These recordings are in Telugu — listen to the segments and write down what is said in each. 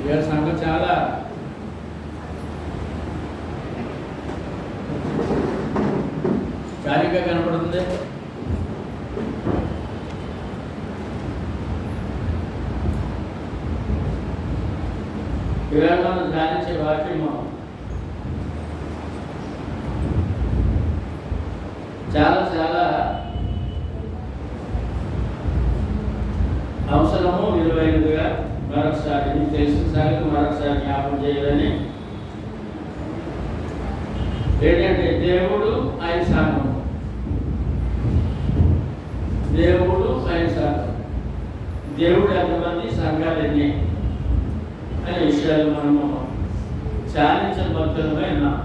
వీళ్ళ సంఘం చాలా చారిగా కనపడుతుంది. ఇవాళ మనం ధ్యానించే వాక్యము చాలా చాలా అవసరము, విలువైనదిగా మరొకసారి మీకు తెలిసిన సంగతి మరొకసారి జ్ఞాపకం చేయాలని. ఏంటంటే దేవుడు ఆయన సంఘం, దేవుడు ఆయన సంఘం, దేవుడు ఎంతమంది, సంఘాలు ఎన్ని అనే విషయాలు మనము చాలించబద్ధమై ఉన్నాం.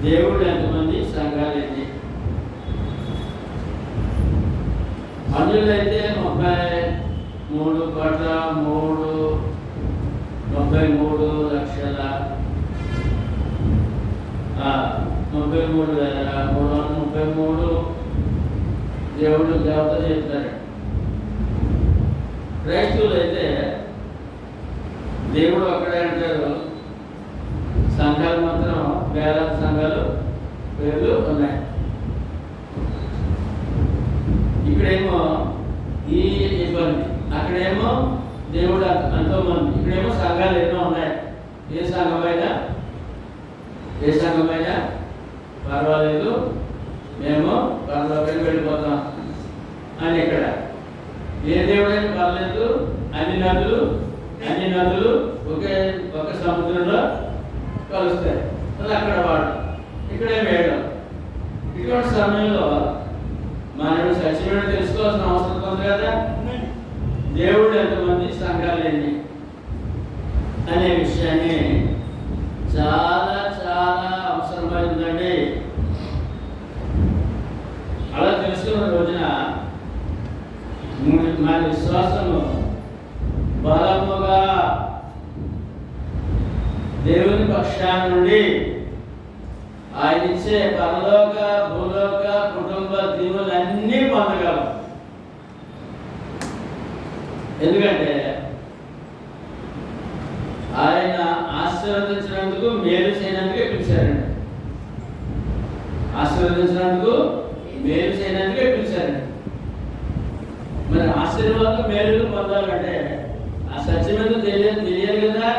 దేవుడు ఎంతమంది, సంఘాలు ఎన్ని? అందులో అయితే 33,333,333 దేవుడు దేవత చెప్తారు. క్రైస్తవులు అయితే దేవుడు ఒక్కడే అంటారు. సంఘాలు మాత్రం వేలాది సంఘాలు పేర్లు ఉన్నాయి. ఇక్కడేమో ఈ ఇబ్బంది, అక్కడేమో దేవుడు ఎంతోమంది, ఇక్కడేమో సంఘాలు ఎన్నో ఉన్నాయి. ఏ సంఘమైనా పర్వాలేదు, మేము పరలోకానికి వెళ్ళిపోతాం అని. ఇక్కడ ఏ దేవుడైనా పర్లేదు, అన్ని నదులు ఒక సముద్రంలో కలుస్తాయి. అది అక్కడ వాడు, ఇక్కడే వేయడం. ఇటువంటి సమయంలో మనం సత్యమేమో తెలుసుకోవాల్సిన అవసరం ఉంది కదా. దేవుడు ఎంతమంది, సంఘాలు ఎన్ని అనే విషయాన్ని చాలా చాలా అవసరమైందండి. అలా తెలుసుకున్న రోజున మన విశ్వాసము బలముగా దేవుని పక్షాన నుండి ఆయన ఇచ్చే పరలోక భూలోక కుటుంబ దీవులన్నీ పొందగలం. ఎందుకంటే ఆయన ఆశీర్వదించినందుకు, మేలు చేయనందుకే పిలిచారండి. ఆశీర్వదించినందుకు, మేలు చేయనందుకే పిలిచారండి. మరి ఆశీర్వాదం, మేలు పొందాలంటే ఆ సత్యమేందో తెలియాలి కదా.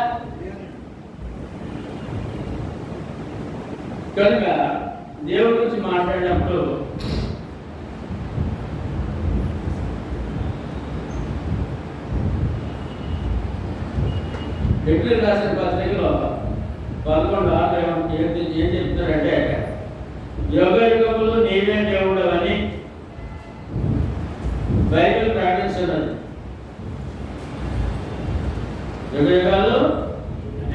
కనుక దేవుడి గురించి మాట్లాడినప్పుడు ఎప్పుడు రాసిన పత్రికలో 11:6 ఏం చెప్తారంటే, యుగయుగములు నీవే దేవుడు అని బైబిల్ ప్రకటించున్నది. యుగయుగాలు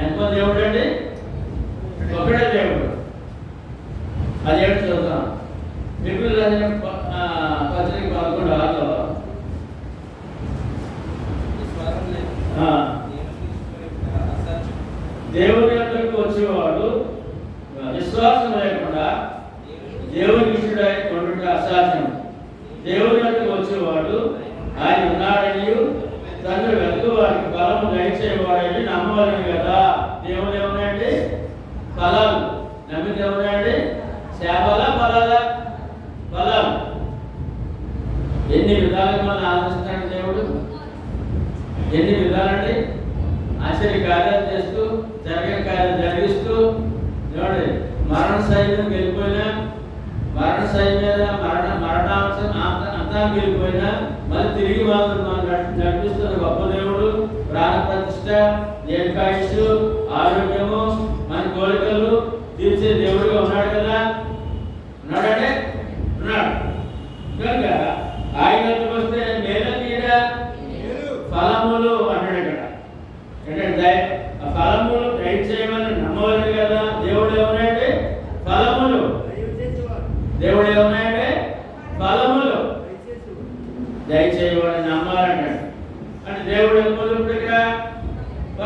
ఎంతమంది దేవుడు అండి? ఒకడే దేవుడు. అది ఏంటి చూద్దాం. ఎప్పుడు రాసిన పత్రిక 11:6 దేవుని యొక్కకు వచ్చేవాడు విశ్వాసం లేకుండా దేవుని ఇష్టడై ఉండుట అసాధ్యం. దేవుని యొక్కకు వచ్చేవాడు ఆయన ఉన్నాడని, తండ్రి వెతుకు వారికి బలము దయచేవాడని నమ్మవాలని కదా. దేవుడు ఏమున్నాయండి? ఫలాలు. నమ్మితే ఏమున్నాయండి? సేవల ఫలాలా? ఫలాలు. ఎన్ని విధాలుగా మనం ఆలోచిస్తాడు దేవుడు, ఎన్ని విధాలండి. ఆశ్చర్య కార్యాలు చేస్తూ, జరిగిన కార్యాలు జరిగిస్తూ, చూడండి, మరణ సైన్యం వెళ్ళిపోయినా, మరణ సైన్యం మీద మరణాంశం అంతా వెళ్ళిపోయినా మళ్ళీ తిరిగి మనం నడిపిస్తున్న గొప్ప దేవుడు. ప్రాణ ప్రతిష్ట, దీర్ఘాయుషు, ఆరోగ్యము, మన కోరికలు తీర్చే దేవుడిగా ఉన్నాడు కదా. ఉన్నాడంటే ఉన్నాడు. కనుక ఆయన వస్తే మేల తీర ఫలములు అన్నాడు. ఇక్కడ ఏంటంటే ఆ ఫలములు దయచేయమని నమ్మవాలి కదా. దేవుడు ఏమన్నాయండి? ఫలములు. దేవుడు ఏమన్నాయండి? ఫలములు దయచేయమని నమ్మాలన్నాడు. అంటే దేవుడు ఎప్పుడు ఇక్కడ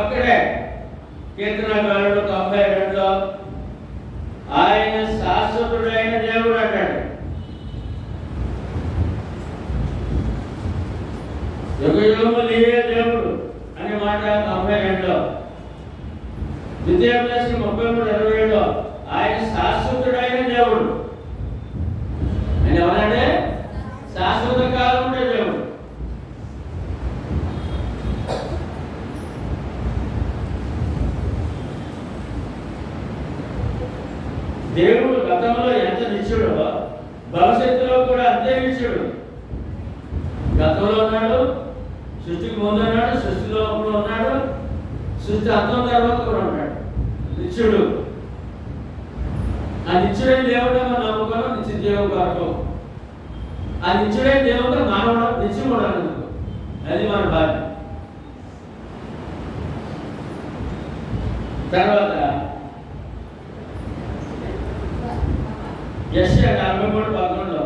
ఒక్కడే. కీర్తనకారుడు 92లో ఆయన శాశ్వతుడైన దేవుడు అంటాడు. యుగయుగము నీవే దేవుడు అనే మాట మాట 92లో, ద్వితీయోపదేశం 33:27లో ఆయన శాశ్వతుడైన దేవుడు. ఆయన ఎవరంటే శాశ్వత కాలం ఉండే దేవుడు. దేవుడు గతంలో ఎంత నిత్యుడో భవిష్యత్తులో కూడా అంతే నిత్యుడు. గతంలో ఉన్నాడు, సృష్టికి ముందు ఉన్నాడు, సృష్టిలో ఉన్నాడు, సృష్టి అంతం తర్వాత కూడా ఉన్నాడు. నిత్యుడు. ఆ నిత్యుడైన దేవుడు మనం నమ్ముకోవడం నిత్య దేవుడు కొరకు. ఆ నిత్యుడైన దేవుడు మానవుడు నిత్యం ఉండాలి. అది మన బాధ్యత. తర్వాత యెషయా 43:11లో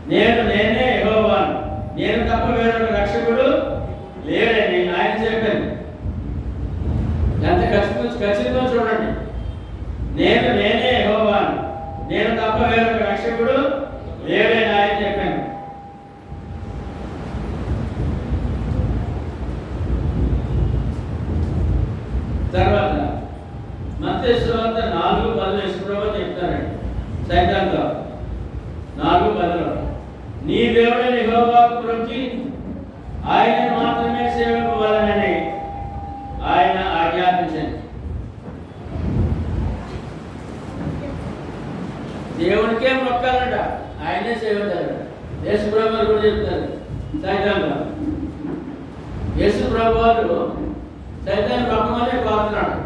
నేనే యెహోవాను, నేను తప్ప వేరొక రక్షకుడు లేడని ఆయన చెప్పాను. ఎంత ఖచ్చితంగా చూడండి. నేనే యెహోవాను, నేను తప్ప వేరొక రక్షకుడు లేడని ఆయన చెప్పాను. తర్వాత మత్తయి సువార్త 4:10 యేసుప్రభువు చెప్తారండి. సైతాన్తో 4:10లో నీ దేవుడైన యెహోవాకు మొక్కి ఆయన మాత్రమే సేవింపవలెనని ఆయన ఆజ్ఞాపించాడు. దేవునికే మొక్కాలట, ఆయనే సేవించాలట. యేసుప్రభువు కూడా చెప్తారు సైతాన్తో. యేసుప్రభువు వారు సైతాన్ని మొక్కమనే కోరుతున్నాడు.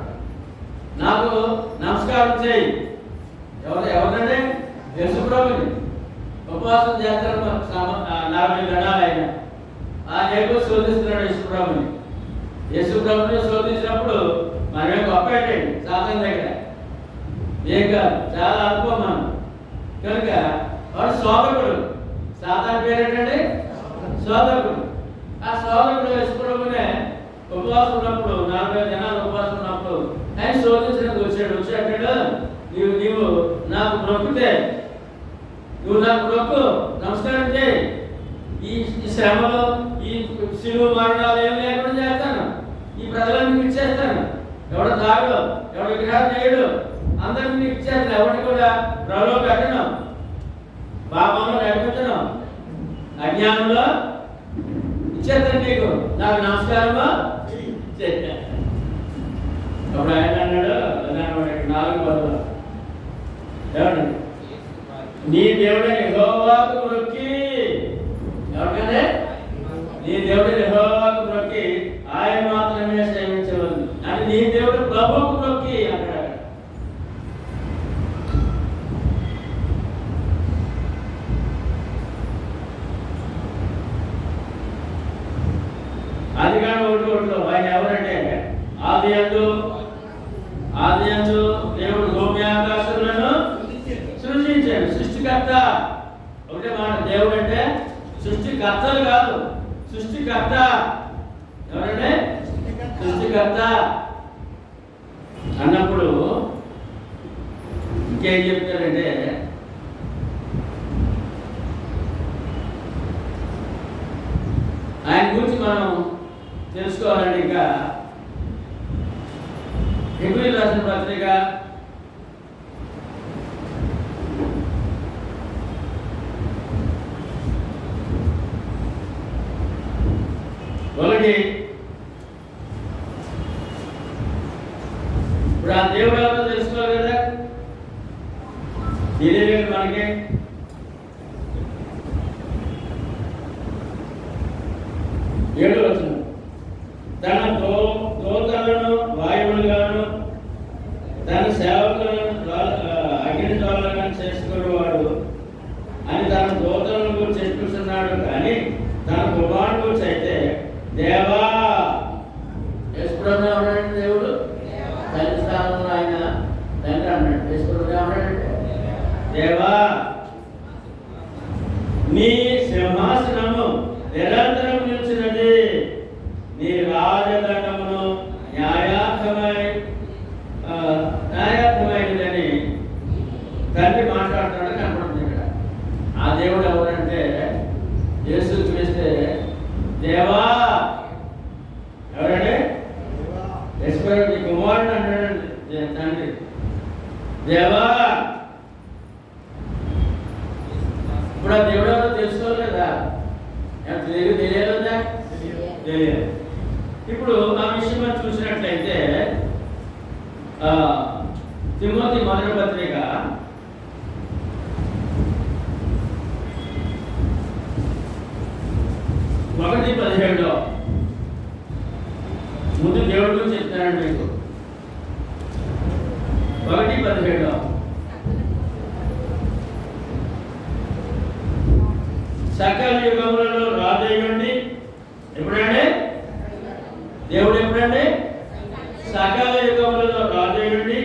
నాకు నమస్కారం చేయి. ఎవరంటే యేసుప్రభుని ఉపవాసం చేస్తారు 40 గణాలు అయినా. ఆయన ఎక్కువ శోధిస్తున్నాడు యేసుప్రభుని. యేసుప్రభుని శోధించినప్పుడు మనమే గొప్ప ఏంటండి సాతాను దగ్గర ఏం కాదు, చాలా అనుభవం మనం. కనుక వాడు శోధకుడు. సాతాను పేరు ఏంటండి? శోధకుడు. ఆ శోధకుడు యేసుప్రభునే ఉపవాసం ఉన్నప్పుడు 40 జనాలు ఉపవాసం ఉన్నప్పుడు ఆయన శోధించడానికి వచ్చాడు. నీవు నాకు మొక్కితే, నువ్వు నాకు మొక్కు, నమస్కారం చేయి, ఈ శ్రమలు ఈ శిలువ మరణాలు ఏమి లేకుండా చేస్తాను, ఈ ప్రజలను ఇచ్చేస్తాను. ఎవడ తాగడు, ఎవడ విగ్రహం చేయడు, అందరినీ నీకు ఇచ్చేస్తాను. ఎవరిని కూడా ప్రజలో పెట్టను, పాపంలో నడిపించను, అజ్ఞానంలో ఇచ్చేస్తాను నీకు, నాకు నమస్కారమా చేస్తాను. అప్పుడు ఆయన అన్నాడు 4:10 ఏమండి, నీ దేవుడైన యెహోవాకు మొక్కి, ఎవరికనే నీ దేవుడైన యెహోవాకు మొక్కి ఆయన మాత్రమే సేవించవద్దు అని నీ దేవుడు ప్రభువుకు మొక్కి అన్నాడు. ఆదికాండం 1:1లో ఆయన ఎవరంటే ఆదియందు దేవుడు భూమి ఆకాశములను సృష్టించాడు. సృష్టికర్త. ఒకటే మాట, దేవుడు అంటే సృష్టికర్తలు కాదు, సృష్టికర్త. ఎవరంటే సృష్టికర్త అన్నప్పుడు ఇంకేం చెప్తారంటే ఆయన గురించి మనం తెలుసుకోవాలంటే ఇంకా హెబ్రీయులకు రాసిన పత్రిక 1. ఇప్పుడు ఆ దేవుడు ఎవరో తెలుసుకోవాలి కదా, తెలియలేదు మనకి. ఏడు వచనం, తన దూతలను వాయువులుగాను తన సేవకులను అగ్ని జ్వాలలుగా చేసుకునేవాడు అని తన దూతలను గురించి చెప్పుతున్నాడు. కానీ తన కుమారుడు గురించి అయితే దేవా, యేసుప్రభువు అన్నాడు దేవుడు, తండ్రి స్థానంలో ఆయన తండ్రి అన్నాడు. యేసుప్రభువు అన్నాడంటే దేవా, నీ సింహాసనము నిరంతరం నిలిచినది, నీ రాజదండమును న్యాయార్థమైనదని తండ్రి మాట్లాడుతున్నాడు కనపడుతుంది ఇక్కడ. ఆ దేవుడు ఎవరంటే యేసు చూస్తే దేవా, ఎవరంటే దేవా. ఇప్పుడు ఆ దేవుడు ఎవరో తెలుసుకోవాలి కదా, తెలియదా? తెలియదు. ఇప్పుడు ఆ విషయం మనం చూసినట్లయితే తిమోతి మొదటి పత్రిక 1:17 ముందు దేవుడి గురించి చెప్తానండి మీకు. 1:17 సకల యుగములలో రాజయ్యండి. ఎప్పుడండి దేవుడు? ఎప్పుడండి? సకల యుగములలో రాజయ్యండి,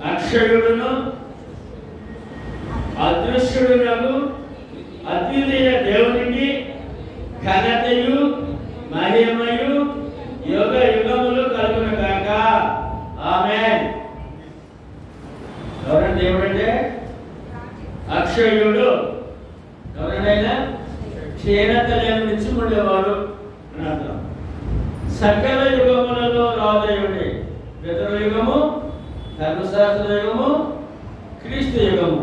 అక్షయుడును అదృశ్యుడునకు అద్వితీయ దేవునికి ఘనతయు మహిమయు యుగ యుగములు కలుగును గాక. ఆమేన్. ఎవరండి దేవుడు అంటే? అక్షయుడు. ఎవరైనా క్షీణత లేని నిత్యముండేవాడు అని అర్థం. సకల యుగములలో రాజయుడి, పితృ యుగము, ధర్మశాస్త్ర యుగము, క్రీస్తు యుగము,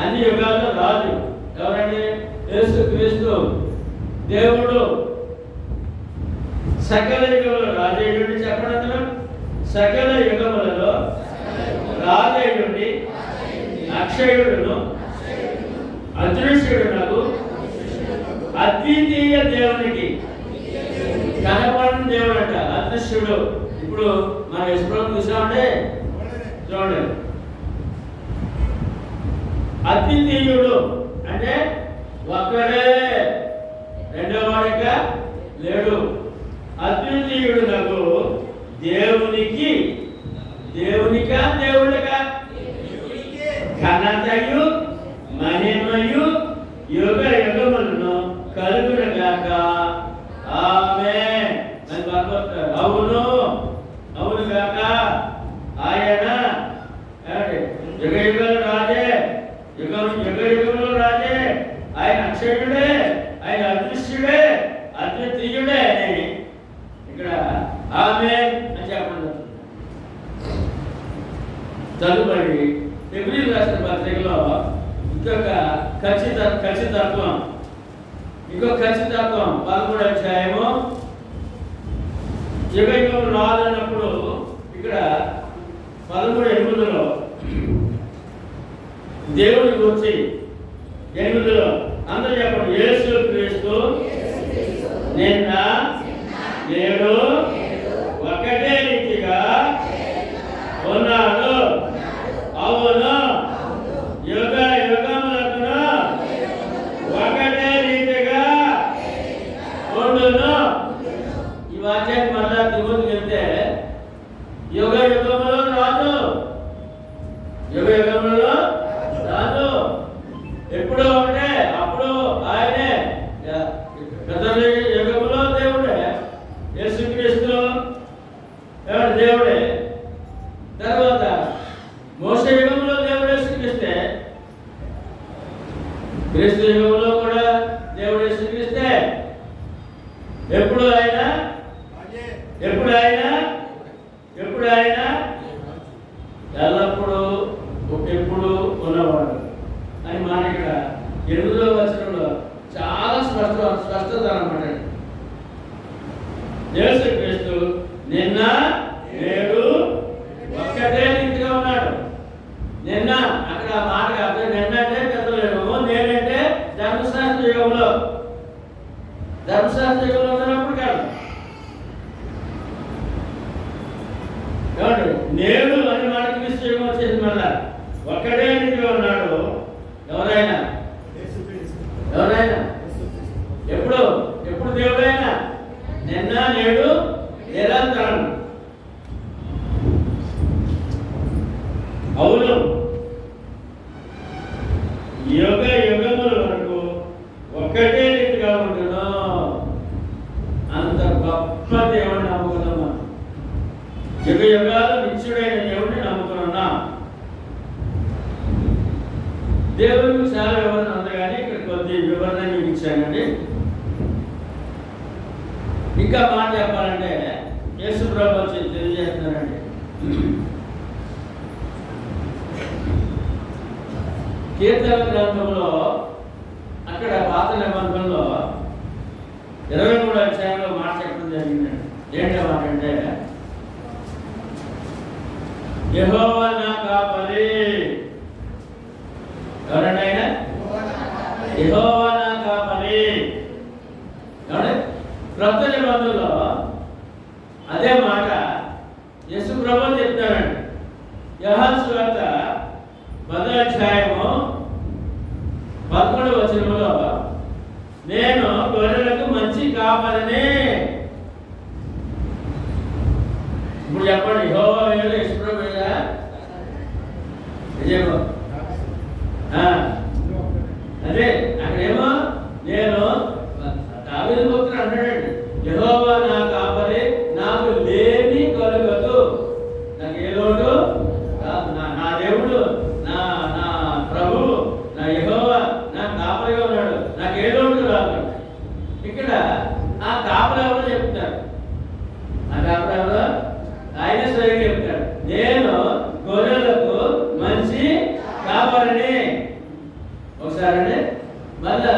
అన్ని యుగాల్లో రాజు ఎవరండి? యేసు క్రీస్తు దేవుడు. సకల యుగములలో రాజయుడి చెప్పడం, సకల యుగములలో రాజయుడి, అక్షయుడును అదృశ్యుడునకు అద్వితీయ దేవునికి, కనపడని దేవుడు అంట అదృశ్యుడు. ఇప్పుడు మన యశ్వరం చూసామంటే చూడండి, అద్వితీయుడు అంటే ఒక్కడే, రెండో వాడిగా లేడు. అద్వితీయుడు నాకు దేవునికి, దేవునికా దేవుడిగా ఘనతయు మహిమయు యుగ యుగములను కలుగునగాక. ఆమేన్. అవును, అవును గాక. ఆయన యుగ యుగలు రాజే, యుగ యుగములు రాజే. ఆయన అక్షయుడే, ఆయన అదృశ్యుడే, అద్వితీయుడే అని ఇక్కడ ఆమేన్ అని చెప్పండి. తదుపరి ఫిబ్రవరి రాసిన పత్రికలో ఇంకొక ఖచ్చితత్వం 13వ అధ్యాయము యుగం రాదన్నప్పుడు ఇక్కడ 13:8 దేవుడి గురించి 8 అందరూ చెప్పండి. యేసు క్రీస్తు నిన్న నేడు ఒకటే రీతిగా ఉన్నాడు. అవును, యుగ యుగములకును ఒకటే రీతిగా ఉండును. ఈ వాక్యాన్ని మళ్ళా తిమోతికి వెళ్తే యుగ యుగములో రాదు, యుగ యుగములో రాదు, ఎప్పుడో ఒకటే. అప్పుడు ఆయనే యుగములో దేవుడే, యేసుక్రీస్తు దేవుడే. తర్వాత మోసే యుగంలో దేవుడు యేసుక్రీస్తే, క్రీస్తు యుగంలో కూడా దేవుడు యేసుక్రీస్తే. ఎప్పుడు ఆయన ఎల్లప్పుడూ ఎప్పుడు ఉన్నవాడు అని మాట ఇక్కడ 8వ వచనంలో చాలా స్పష్టత అన్నమాట. యేసుక్రీస్తు నిన్న నేడు ఒక్కటే రీతిగా ఉన్నాడు. నిన్న అక్కడ మాట కాదు, నిన్న అంటే పెద్దల యుగము, నేనంటే ధర్మశాస్త్ర యుగంలో, ధర్మశాస్త్ర యుగంలో ఉన్నప్పుడు కాదు. నేడు అని మాట క్రీస్తు యుగం వచ్చేసింది. మళ్ళా ఒక్కటే రీతిగా ఉన్నాడు. ఎవరైనా ఎప్పుడు దేవుడైనా నిన్న నేడు నిరంతరం. అవును, యుగ యుగముల వరకు ఒక్కటే రీతిగా ఉండును. అంత గొప్ప దేవుడిని నమ్ముకున్నామా? యుగ యుగాలు నిత్యుడైన దేవుడిని నమ్ముకున్నా. దేవుడికి చాలా వివరణ ఉంది, కానీ ఇక్కడ కొద్ది వివరణ మీకు ఇచ్చానండి. ఇంకా మాట చెప్పాలంటే యేసు ప్రభువు తెలియజేస్తున్నారండి. కీర్తన గ్రంథంలో అక్కడ పాత నిబంధనలో 23వ అధ్యాయంలో మాట చెప్పడం జరిగిందండి. ఏంటి మాట అంటే, యెహోవా నా కాపరి. ఎవరండి ఆయన? యెహోవా నా కాపరి. ఎవరండి? క్రొత్త నిబంధనలో అదే మాట యేసు ప్రభువు చెప్తారండి. యోహాను సువార్త 10వ అధ్యాయము 11వ వచనములో, నేను గొర్రెలకు మంచి కాపరిని. ఇప్పుడు చెప్పండి, యెహోవా వేరు, యేసు ప్రభువు వేరా? అదే అక్కడేమో నేను దావీదు భక్తుడు అంటాడండి, యెహోవా నా కాపరి, నాకు లేమి కలుగదు. నాకు ఏ లోటు? నా దేవుడు, నా నా ప్రభువు, నా యెహోవా నా కాపరిగా ఉన్నాడు, నాకు ఏ లోటు రాదు. ఇక్కడ ఆ కాపరి ఎవరో చెప్తారు. ఆ కాపరి ఎవరో? ఆయన స్వయంగా చెప్తాడు, నేను గొర్రెలకు మంచి కాపరిని. ఒకసారి మళ్ళా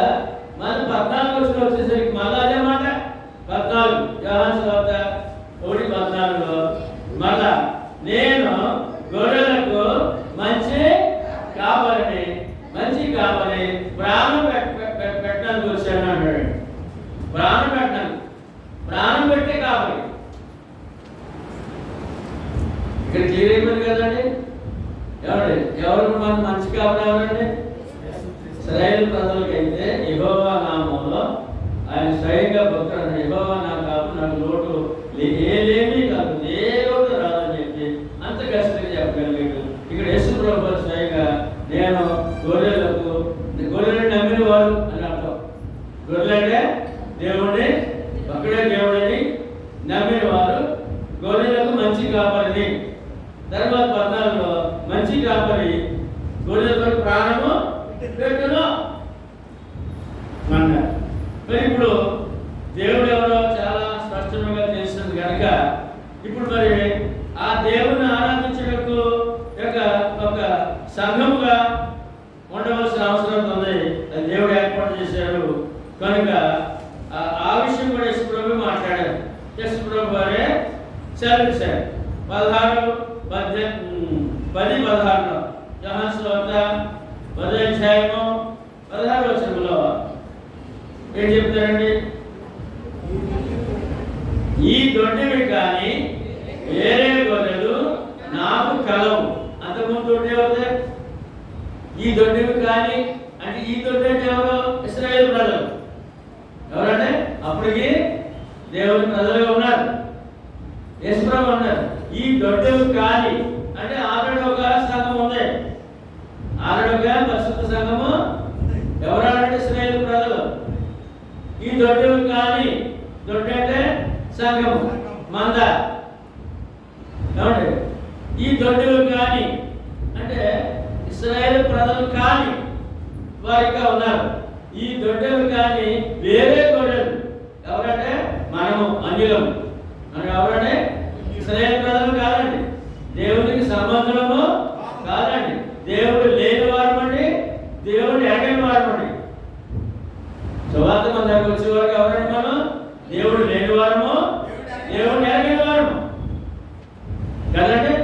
14 వచ్చేసరికి మళ్ళా అదే మాట. 14 యోహాను సువార్త 1:14లో మళ్ళా నేను గొర్రెలకు మంచి కాపరిని, మంచి కాపరి, ప్రాణం పెట్టడానికి వచ్చాను అంటాడు. ప్రాణం పెట్టాను, ప్రాణం పెట్టే కాపరి. ఇక్కడ క్లియర్ అయిపోయింది కదండి. ఎవరు మన మంచి కాపరి ఎవరండి? ఇశ్రాయేలు ప్రజలకైతే యెహోవా నామంలో ఆయన స్వయంగా భక్తుడు, యెహోవా నా కాపరి, నాకు లోటు ఏమీ కాదు, ఏ లోటు రాదని చెప్పి అంత కష్టంగా చెప్పగలిగాడు. ఇక్కడ యేసు ప్రభువు స్వయంగా నేను గొర్రెలను నమ్మిన వారు అని అర్థం. గొర్రెలంటే దేవుడిని, ఒక్కడే దేవుడిని నమ్మిన వారు గొర్రెలకు మంచి కాపరిని. తర్వాత 14లో మంచి కాపరి గొర్రెలకు ప్రాణము పెట్టును అన్నారు. మరి ఇప్పుడు దేవుడు ఎవరో చాలా స్పష్టంగా తెలిసింది కనుక ఇప్పుడు మరి ఆ దేవుడిని ఆరాధించడానికి ఒక సంఘముగా ఉండవలసిన అవసరం ఉంది. అది దేవుడు ఏర్పాటు చేశాడు కనుక ఆ విషయం కూడా యేసు ప్రభువు మాట్లాడారు. యేసు ప్రభు వారే సెలవిచ్చారు. 10:16లో యోహాను సువార్త 10వ అధ్యాయము 16వ వచనంలో ఏం చెప్తారండి? ఈ దొడ్డివి కానీ వేరే గొర్రెలు నాకు కలవు. అంతకుముందు దొడ్డి ఎవరు? ఈ దొడ్డివి కానీ అంటే ఈ దొడ్డి అంటే ఎవరు? ఇశ్రాయేలు ప్రజలు. ఎవరంటే అప్పటికి దేవుని ప్రజలుగా ఉన్నారు. యేసు ప్రభువు అన్నారు, ఈ దొడ్డివి కానీ అంటే ఆల్రెడీ ఒక సంఘం ఉంది. ఆల్రెడీ ఒక పరిశుద్ధ సంఘము. ఎవరంటే ఇశ్రాయేలు ప్రజలు. ఈ దొడ్డివి కానీ, దొడ్డి అంటే సంఘము, మంద. ఏమండి? ఈ దొడ్డివి కానీ అంటే ఇశ్రాయేలు ప్రజలు కానీ వారిగా ఉన్నారు. ఈ దొడ్డివి కానీ వేరే గొర్రెలు. ఎవరంటే మనము అన్యులము. మనం ఎవరంటే ఇశ్రాయేలు ప్రజలు కాదండి, దేవునికి సంబంధము కాదండి, దేవుడు లేని వారమండి, దేవుడు ఎరగని వారమండి. సువార్త మన దగ్గర వచ్చేవారు ఎవరండి? మనం దేవుడు లేని వారము, దేవుడు ఎరగని వారము కదండి.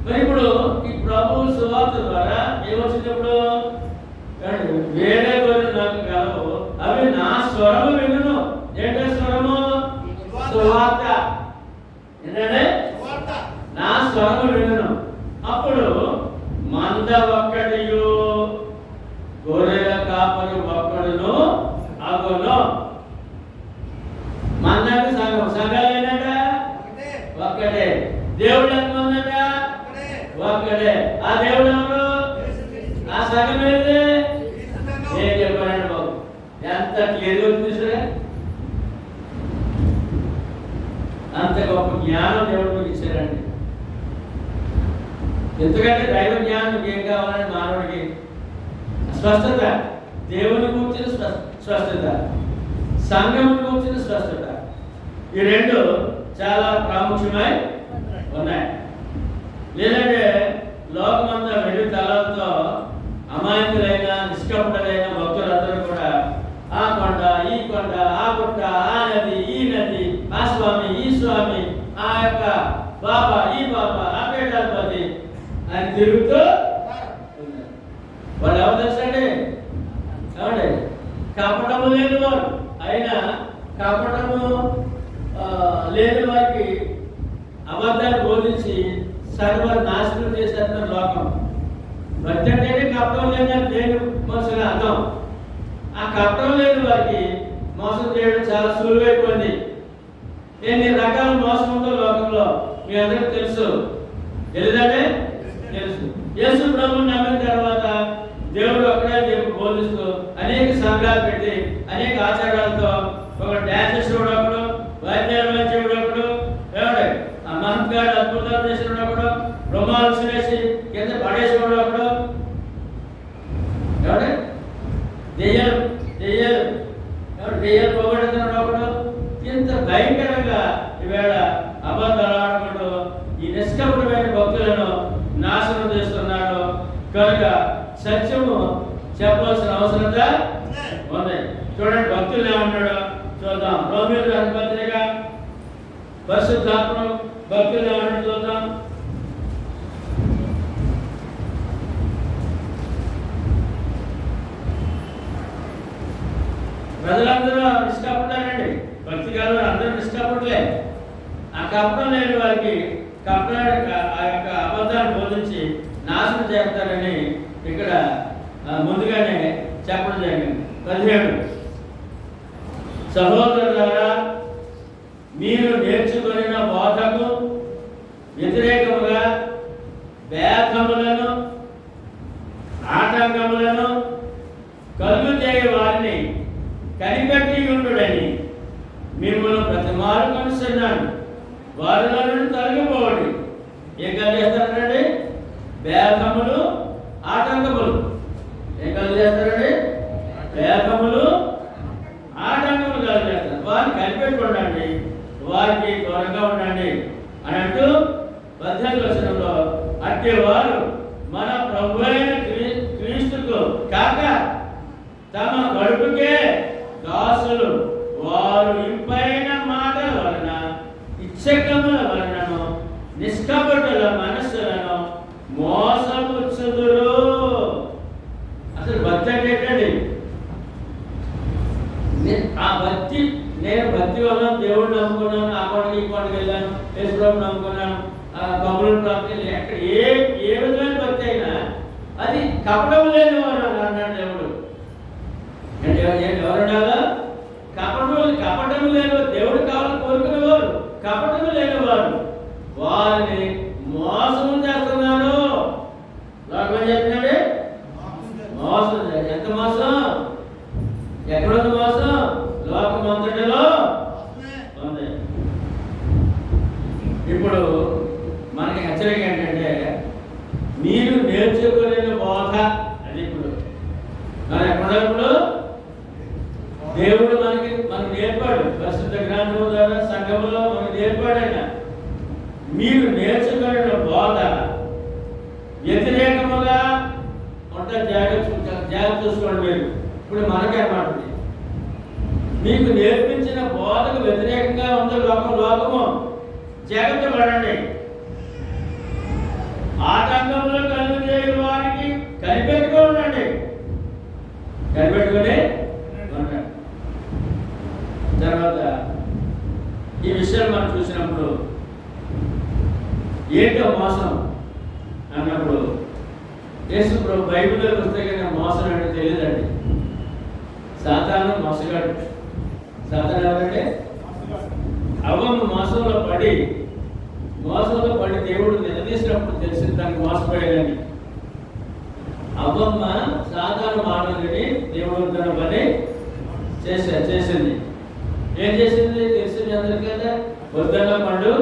మరి ఇప్పుడు ఈ ప్రభు సువార్త ద్వారా ఏమొచ్చినప్పుడు వేరే గొర్రెలు నాకు కలవు, అవి నా స్వరము వినును. ఏంటో స్వరము? సువార్త. ఏంటంటే నా స్వరము వినును. అప్పుడు మంద ఒక్కటియు గొర్రెల కాపరి ఒక్కడును అగును. మందంటే సంఘం. సంఘాలు ఏంటంట? ఒక్కటే. దేవుడు ఎంతమంది అంట? ఒక్కడే. ఆ దేవుడు ఎవరు? ఆ సంఘం ఏది? ఏం చెప్పానండి బాబు, ఎంత క్లియర్గా చూసారా? అంత గొప్ప జ్ఞానం దేవుడు మీకు ఇచ్చారండి. ఎందుకంటే దైవ జ్ఞానం ఏం కావాలంటే మానవుడికి స్పష్టత, దేవుని కూర్చిన స్పష్టత, సంఘముని కూర్చిన స్పష్టత. ఈ రెండు చాలా ప్రాముఖ్యమై ఉన్నాయి. లేదంటే లోకమంతా వెండి తలాలతో అమాయకులైన నిష్కపటులైన భక్తులందరూ కూడా ఆ కొండ ఈ కొండ ఆ గుట్ట ఆ నది ఈ నది ఆ స్వామి ఈ స్వామి ఆ యొక్క బాబా ఈ బాబా ఆ పీఠాధిపతి అని తిరుగుతూ వాళ్ళు ఎవరు తెలుసండి? ఏమండి? కపటము లేని వారు. అయినా కపటము లేని వారికి అబద్ధాన్ని బోధించి సర్వనాశనం చేసేస్తున్న లోకం. భక్తి అంటేనే కపటం లేదని నేను మనుషుల అర్థం. ఆ కపటం లేని వారికి మోసం చేయడం చాలా సులువైపోయింది. ఎన్ని రకాల మోసం ఉందో లోకంలో మీ అందరికీ తెలుసు. తెలియదంటే తెలుసు. యేసు ప్రభువుని నమ్మిన తర్వాత దేవుడు ఒక్కడే దేవుడు బోధిస్తూ అనేక సంఘాలు పెట్టి అనేక ఆచారాలతో ఒక డ్యాన్స్ చేసేవాడు ఒకడు, వాద్యాలు మంచేవాడు ఒకడు, ఏమండి ఆ మహంకాడు అద్భుతాలు చేసేవాడు ఒకడు, రుమాలు సిరేసి కింద పడేసేవాడు ఒకడు, ఏమండి దెయ్యాలు దెయ్యాలు ఏమంటే దెయ్యాలు పోగొడుతున్నాడు ఒకడు. ఇంత భయంకరంగా ఈవేళ అబద్ధాలు ఆడుకుంటూ ఈ నిష్కపటమైన భక్తులను నాశనం చేస్తున్నాడు. కనుక సత్యము చెప్పవలసిన అవసరత ఉంది. చూడండి భక్తులు ఏమంటాడు చూద్దాం. రోమియోలు రాసిన పత్రిక పరిశుద్ధాత్మ భక్తులు ఏమంటాడు చూద్దాం. ప్రజలందరూ నిష్కపటాలండి. భక్తి కాదు, అందరూ నిష్కపటలే. ఆ కపటం లేని వారికి ఆ యొక్క అబద్ధాన్ని బోధించి నాశనం చేస్తారని ఇక్కడ ముందుగానే చెప్పడం జరిగింది. 17 సహోదరులారా, మీరు నేర్చుకున్న బోధకు వ్యతిరేకముగా భేదములను ఆటంకములను కలుగు చేయ వారిని కనిపెట్టి ఉండుడని మిమ్మల్ని ప్రతిమారు కలుస్తున్నాను. వారిలో నుండి తొలగిపోండి. ఏం కలిగి చేస్తారండి? భేదములు ఆటంకములు. ఏం కలిగి చేస్తారండి? భేదములు ఆటంకములు కలిగి చేస్తారు. వారిని కనిపెట్టుకోండి, వారికి దూరంగా ఉండండి అని అంటూ 18వ వచనంలో అట్టి వారు మన ప్రభు అయిన క్రీస్తుకు కాక తమ కడుపుకే దాసులు, వారు ఇంపైన మాటల వలన ఇచ్చకముల వలనను నిష్కపటుల మనస్సులను మోసపుచ్చుదురు. అసలు భక్తి అంటే ఏంటండి? ఆ భక్తి, నేను భక్తి వల్ల దేవుడిని నమ్ముకున్నాను, ఆ కొండకి ఈ కొండకి వెళ్ళాను, యేసుప్రభుని నమ్ముకున్నాను, కబుర్లు ప్రాప్తి, ఎక్కడ ఏ విధమైన భక్తి అయినా అది కపటం లేని వారు అన్నాడు దేవుడు. అంటే ఎవరన్నా కపటము లేని దేవుడు కావాలని కోరుకునేవారు, కపటము లేని వారు వారిని మోసం చేస్తున్నారు. లోకం చెప్తున్నాడు మోసం. ఎంత మోసం? ఎక్కడుంది మోసం? లోకం అంతటిలో ఉంది. ఇప్పుడు మనకి హెచ్చరిక ఏంటంటే మీరు నేర్చుకునే బోధ అది. ఇప్పుడు మనం ఎక్కడున్నప్పుడు దేవుడు మనకు నేర్పాడు, పరిశుద్ధ గ్రంథం ద్వారా సంఘంలో మనకు నేర్పాడు. ఆయన మీరు నేర్చుకున్న బోధ వ్యతిరేకముగా ఉంటే జాగ్రత్త చూసుకోండి. మీరు ఇప్పుడు మనకే అన్నమాట, మీకు నేర్పించిన బోధకు వ్యతిరేకంగా ఉంది లోకము, జాగ్రత్త పడండి. ఆటంకంలో కలుగు చేయని వారికి కనిపెట్టుకోండి, కనిపెట్టుకుని ఉండండి. తర్వాత ఈ విషయాలు మనం చూసినప్పుడు ఏంటో మోసం అన్నప్పుడు యేసు ప్రభు బైబిల్లోకి వస్తే కానీ మోసం అంటే తెలియదండి. సాతాను మోసగాడు. సాతాను ఎవరంటే అవ్వమ్మ మోసంలో పడి దేవుడు నిలదీసినప్పుడు తెలిసింది దానికి మోసపోయాడని. అవ్వమ్మ సాతాను మాటలని దేవుడు తన పని చేసింది. ఏం చేసింది తెలిసింది అందరికీ కదా. వద్దన్న పండు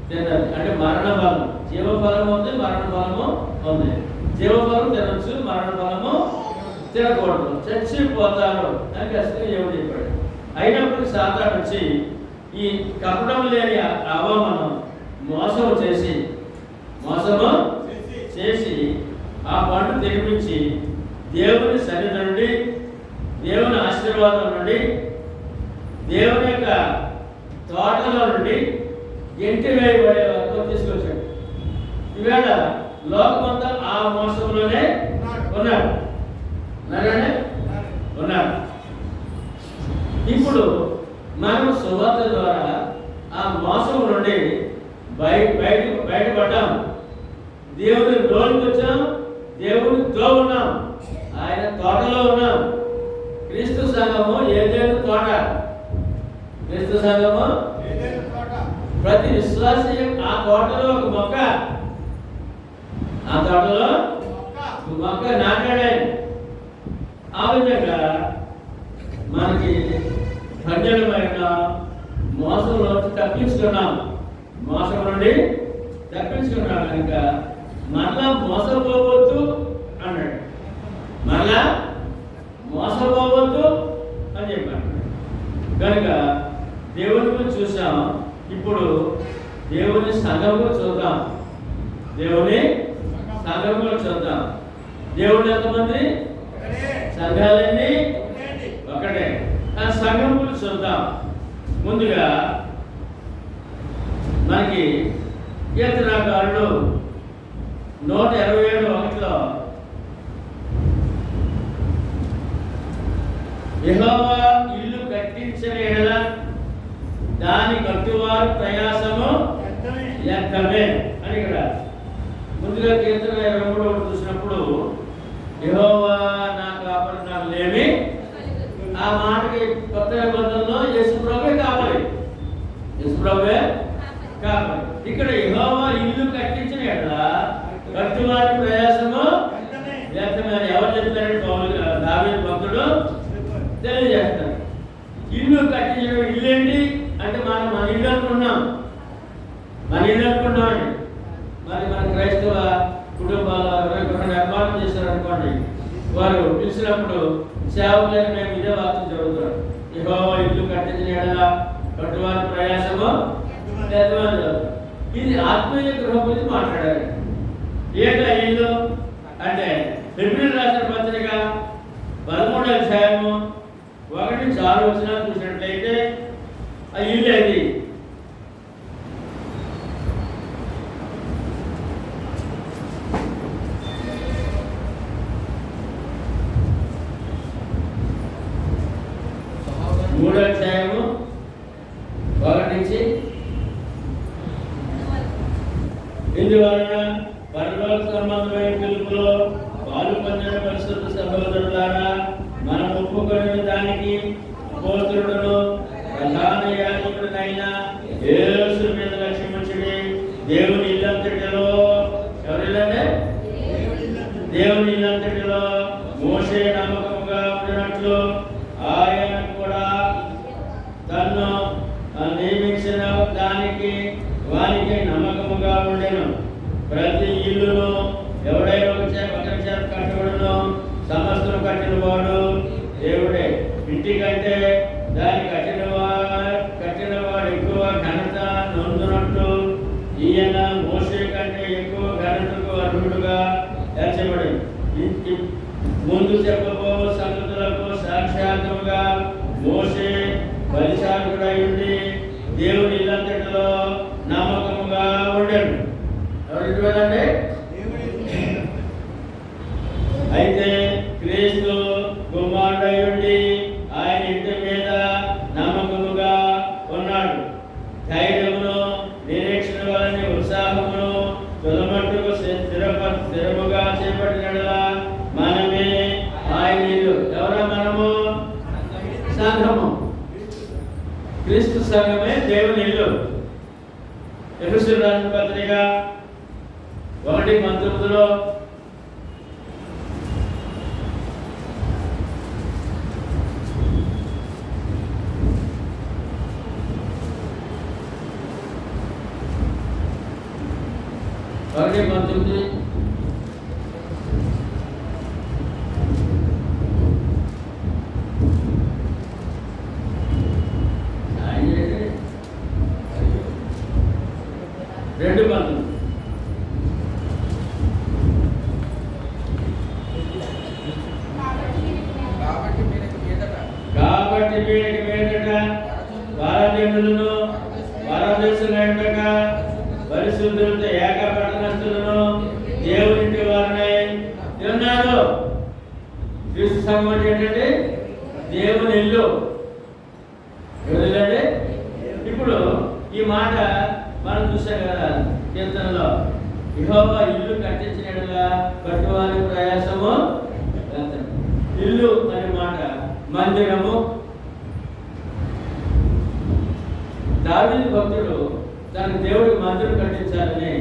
తినాలి అంటే మరణ బలం. జీవఫలము ఉంది, మరణ బలము ఉంది. జీవఫలం తినొచ్చు, మరణ బలము తినకూడదు, చచ్చిపోతారు అని అసలు ఎవరు చెప్పాడు. అయినప్పుడు సాతాను వచ్చి ఈ కపటం లేని అవ్వమ్మను మోసము చేసి ఆ పండు తినిపించి దేవుని సన్నిధి నుండి, దేవుని ఆశీర్వాదం నుండి, దేవుని యొక్క తోటలో నుండి ఎంటి వేయబడే వరకు తీసుకొచ్చాడు. ఈవేళ లోకమంతా ఆ మోసంలోనే ఉన్నాడు. ఇప్పుడు మనం సువార్త ద్వారా ఆ మోసం నుండి బయటపడ్డాం. దేవుని లోనికి వచ్చాం, దేవునితో ఉన్నాం, ఆయన తోటలో ఉన్నాం. క్రీస్తు సంఘము ఏదైనా తోట. క్రీస్తు సంఘము ప్రతి విశ్వాసి ఆ తోటలో ఒక మొక్క, ఆ తోటలో మొక్క నాటాడే. ఆ విధంగా మనకి ఖంజనమైన మోసంలో తప్పించుకున్నాం. మోసం నుండి తప్పించుకున్నాం కనుక మరలా మోసపోవద్దు అన్నాడు. మరలా మోసపోవద్దు అని చెప్పాడు. కనుక దేవుని చూసాం. ఇప్పుడు దేవుని సంఘంలో చూద్దాం. దేవుని సంఘంలో చూద్దాం. దేవుడు ఎంతమంది? సంఘాలన్నీ ఒకటే. ఆ సంఘంలో చూద్దాం. ముందుగా మనకి కీర్తనాకారుడు 127:1 యెహోవా ఇల్లు కట్టించిన ఎడల దాని కట్టువారు ప్రయాసము వ్యర్థమే అని ఇక్కడ ముందుగా కీర్తన 23 చూసినప్పుడు యెహోవా నా కాపరి నాకు లేమి. ఆ మాటకి కొత్త నిబంధనలో యేసుప్రభువే కాపరి. యేసుప్రభువే కాపరి. ఇక్కడ యెహోవా ఇల్లు కట్టించిన ఎడల కట్టువారి ప్రయాసము వ్యర్థమే అని ఎవరు చెప్తారంటే దావీదు భక్తుడు తెలియజేస్తారు. ఇల్లు కట్టించడం, ఇల్లేంటి అంటే మన ఇల్లు అనుకున్నాం. మన ఇల్లు అనుకున్నామండి. మరి మన క్రైస్తవ కుటుంబాలు నిర్మాణం చేశారనుకోండి, వారు పిలిచినప్పుడు సేవకులైన మేము ఇదే వాక్యం చదువుతాం. యెహోవా ఇల్లు కట్టించిన ఎడల కట్టువారి ప్రయాసము వ్యర్థమని. ఇది ఆత్మీయ గృహం గురించి మాట్లాడారు. ఏంటా ఇల్లు అంటే ఫిబ్రవరి రాసిన పత్రిక 13వ అధ్యాయము 1-6 చూసినట్లయితే ఆ ఇల్లు అది. మూడో అధ్యాయము 1 ఇందువలన పరలోక సంబంధమైన పిలుపులో పాలు పొందిన పరిశుద్ధ సహోదరులారా, మనం ఒప్పుకొనిన దానికి అపోస్తలుడును ప్రధాన యాజకుడునైన యేసు మీద లక్ష్యముంచుడి. దేవుని ఇల్లంతటిలో ఎవరిల్లంటే దేవుని ఇల్లంతటిలో మోషే నమ్మకముగా ఉండినట్లు ఆయన కూడా తన్ను నియమించిన దానికి వానికి నమ్మకముగా ఉండెను. ప్రతి ఇల్లును ఎవడైనా ఒకరి చేత కట్టబడును, సమస్తను కట్టినవాడు దేవుడే. ఇంటి కంటే దాన్ని కట్టినవాడు ఎక్కువ ఘనత నొందునట్టు ఈయన మోషే కంటే ఎక్కువ ఘనతకు అర్హుడుగా ఎంచబడి ముందు చెప్పబో సంగతులకు సాక్షాత్తుగా మోషే పరిచారకుడై ఉండి దేవుని ఇల్లంతటిలో నమ్మకముగా ఉండెను. ఎవరింటి అయితే క్రీస్తు కుమారుడై ఉండి ఆయన ఇంటి మీద నమ్మకముగా ఉన్నాడు. ధైర్యమును నిరీక్షణ వలని ఉత్సాహమును తులమట్టుకు స్థిరముగా చేపట్టినలా మనమే ఆయన ఇల్లు. ఎవరా మనము? సంఘము. క్రీస్తు సంఘమే దేవుని ఇల్లు. ఎఫెసీయులకు రాసిన పత్రిక 1:19 1:19 2:19 కాబట్టి వీరికి మీదట వారజనులను వరదసులైనక పరిశుద్ధులతో ఏక పట్టణస్థులను దేవునింటి వారిని ఉన్నారు. క్రీస్తు సంఘం అంటే ఏంటంటే దేవుని ఇల్లు. ఎవరిదండి? ఇప్పుడు ఈ మాట మనం చూసాం కదా కీర్తనలో, యెహోవా ఇల్లు కట్టించినట్లుగా కట్టువారి ప్రయాసము. ఇల్లు అనే మాట మందిరము. దావీదు భక్తుడు తనకు దేవుడికి మందిరం కట్టించాలని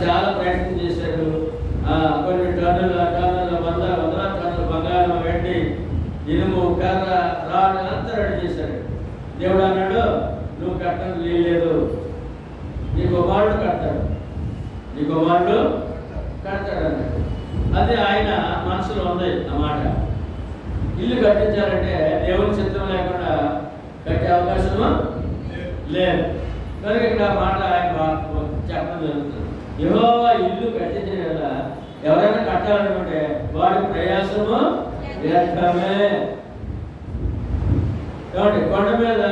చాలా ప్రయత్నం చేశాడు. కొన్ని టన్నుల వందల టన్నుల బంగారం, వెండి, ఇనుము, కర్ర, రాడు అంతా రెడీ చేశాడు. దేవుడు అన్నాడు, నువ్వు కట్టడం లేదు, నీ కుమారుడు కడతాడు, నీ కుమారుడు కడతాడు అన్నాడు. అది ఆయన మనసులో ఉంది అన్నమాట. ఇల్లు కట్టించాలంటే దేవుని చిత్తం లేకుండా కట్టే అవకాశము లేదు. కనుక ఇక్కడ మాట ఆయన చెప్పడం జరుగుతుంది. యెహోవా ఇల్లు కట్టించిన ఎవరైనా కట్టాలనుకుంటే వాడి ప్రయాసము వ్యర్థమే. ఏమండి, కొండ మీద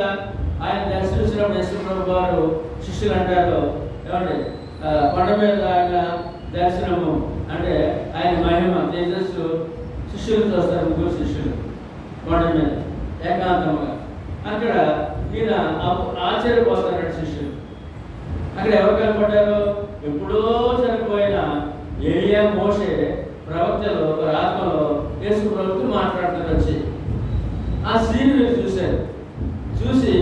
ఆయన దర్శించినప్పుడు యేసుప్రభు వారు శిష్యులు అంటారు, ఏమండి, కొండ మీద ఆయన దర్శనము అంటే ఆయన మహిమ తేజస్సు శిష్యులు చూస్తారు. ముగ్గురు శిష్యులు కొండ మీద ఏకాంతంగా. అక్కడ ఈయన ఆశ్చర్యపోతారు శిష్యులు. అక్కడ ఎవరు కనపడ్డారు? ఎప్పుడో చనిపోయిన ఏలియా, మోషే ప్రవక్తలు ఆత్మలో యేసు ప్రభుతో మాట్లాడుతూ వచ్చి ఆ సీన్ మీరు చూశారు. చూసి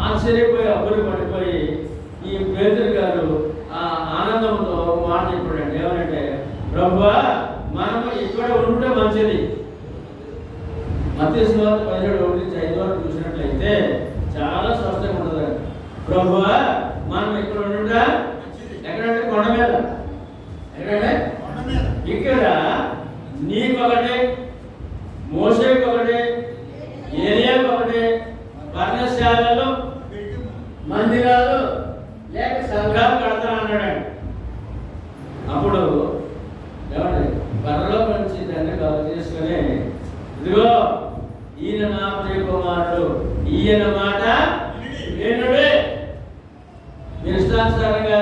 ఆశ్చర్యపోయి అబ్బులు పడిపోయి ఈ పేతురు గారు ఆ ఆనందంతో మాట చెప్పాడండి. ఏమనంటే, ప్రభువా మనము ఇక్కడ ఉంటే మంచిది. మత్తయి సువార్త 17:1-5 వరకు చూసినట్లయితే చాలా స్పష్టంగా ఉంటుంది. ప్రభువా మనం ఇక్కడ ఉండుట ఎక్కడంటే కొండ మీద. ఎక్కడంటే ఇక్కడ నీకొకటి, మోషేకొకటి, ఏలియాకొకటి పర్ణశాలలు, మందిరాలు లేక సంఘాలు కడతాను అన్నాడు. అప్పుడు ఏమండి, పరలో నుంచి తండ్రి కలుగు చేసుకుని, ఇదిగో ఈయన నా ప్రియ కుమారుడు, ఈయన మాట వినుడే. మీరు ఇష్టానుసారంగా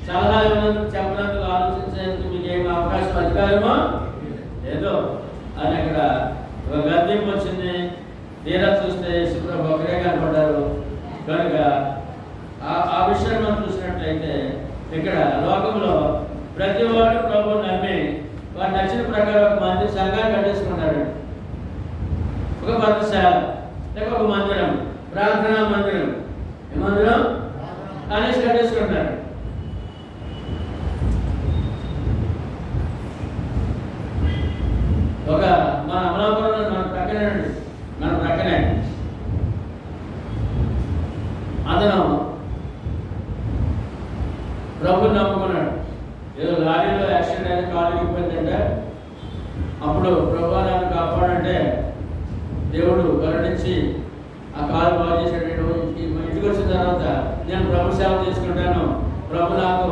సలహాలు చెప్పడానికి ఆలోచించేందుకు మీకు ఏం అవకాశం, అధికారమో ఏదో అని అక్కడ ఒక గర్దింపు వచ్చింది. తీరా చూస్తే యేసుప్రభు ఒకరే కనపడ్డారు. కనుక ఆ విషయాన్ని మనం చూసినట్లయితే ఇక్కడ లోకంలో ప్రతి వాడు ప్రభువు నమ్మి వారు నచ్చిన ప్రకారం ఒక మందిర సంఘాన్ని కట్టేసుకుంటాడు. ఒక పర్ణశాల లేక ఒక మందిరం, ప్రార్థనా మందిరం, ఏ మందిరం అనేసి కట్టేసుకుంటారు. ఒక మన అమలాపురం మన ప్రక్కనే అతను ప్రభుని నమ్ముకున్నాడు. ఏదో లారీలో యాక్సిడెంట్ అయితే కాలు ఇరిగిపోయిందంటే అప్పుడు ప్రభు నన్ను కాపాడంటే దేవుడు కరుణించి ఆ కాలు బాగు చేసేటట్టు ఇంటికి వచ్చిన తర్వాత నేను ప్రభు సేవ చేసుకుంటాను, ప్రభు నాకు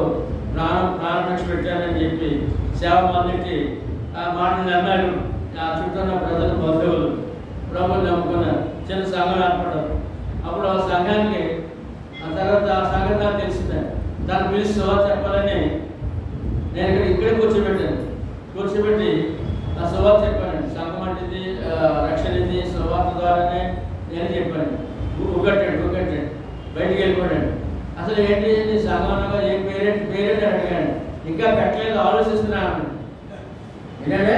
ప్రారంభించి పెట్టానని చెప్పి సేవ మొదలెట్టి ఆ మాటను నమ్మారు. ఆ చుట్టూ ఉన్న ప్రజలు, బంధువులు ప్రభుని నమ్ముకున్నారు. చిన్న సంఘం ఏర్పడ్డారు. అప్పుడు ఆ సంఘానికి ఆ తర్వాత ఆ సంఘం నాకు తెలిసిందే. దాన్ని పిలిచి సువార్త చెప్పాలని నేను ఇక్కడే కూర్చోబెట్టి ఆ సువార్త చెప్పానండి. సంఘం అంటే రక్షణ ఇది, సువార్త ద్వారానే నేను చెప్పాను. ఉగ్గట్టాడు, బయటికి వెళ్ళిపోయాడు. అసలు ఏంటి సంఘం అనగా ఏ పేరేంటి అడిగాను. ఇంకా పెట్టలేదు, ఆలోచిస్తున్నాను. ఏంటంటే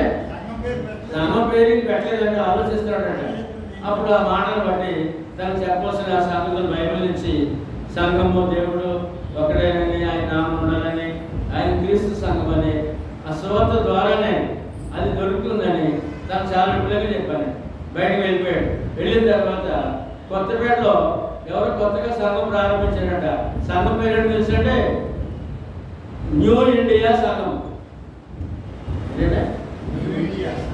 సంఘం పేరు పెట్టలేదంటే ఆలోచిస్తున్నాడంట. అప్పుడు ఆ మాటను బట్టి తను చెప్పవలసిన ఆ సంగతులు బైబిల్ నుంచి సంఘము దేవుడు ఒకడేనని, ఆయన నామం ఉండాలని, ఆయన క్రీస్తు సంఘం అని ఆ సువార్త ద్వారానే అది దొరుకుతుందని తను చాలా విపులంగా చెప్పాను. బయటకు వెళ్ళిపోయాడు. వెళ్ళిన తర్వాత కొత్తపేటలో ఎవరు కొత్తగా సంఘం ప్రారంభించారట. సంఘం పేరు ఏంటి తెలుసంటే న్యూ ఇండియా సంఘం.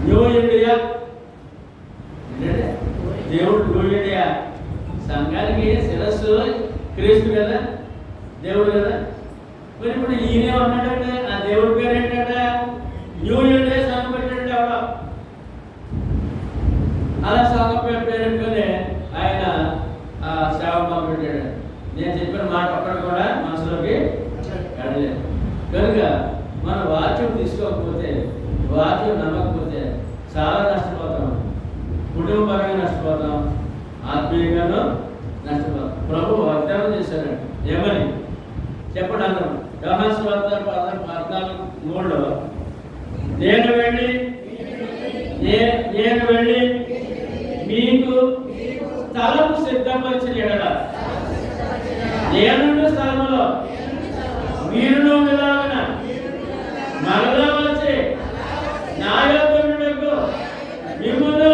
న్యూ ఇండియా దేవుడు న్యూ ఇండియా సంఘానికి శిరస్సు క్రీస్తు కదా, దేవుడు కదా. మరి ఇప్పుడు ఈయనేమన్నాడంటే ఆ దేవుడి పేరు ఏంటంటే న్యూ ఇండియా సంఘం పెట్టండి. ఎవడో అలా సంఘం పేరుకొని ఆయన సేవ మొదలుపెట్టాడు. నేను చెప్పిన మాట ఒక్కటి కూడా మనసులోకి వెళ్ళలేదు. కనుక మన వాక్యం తీసుకోకపోతే, వాక్యం నమ్మకపోతే చాలా నష్టపోతాం. కుటుంబపరంగా నష్టపోతాం, ఆత్మీయంగానూ నష్టపోతాం. ప్రభు వాగ్దానం చేశారండి. ఏమని చెప్పండి అందరూ. యోహాను సువార్త 14:3 నేను వెళ్ళి మీకు స్థలము సిద్ధపరిచిన ఎడల నేనుండు స్థలములో మీరు ఉండాలన మరలా వచ్చి నా యొద్దకు మిమ్మును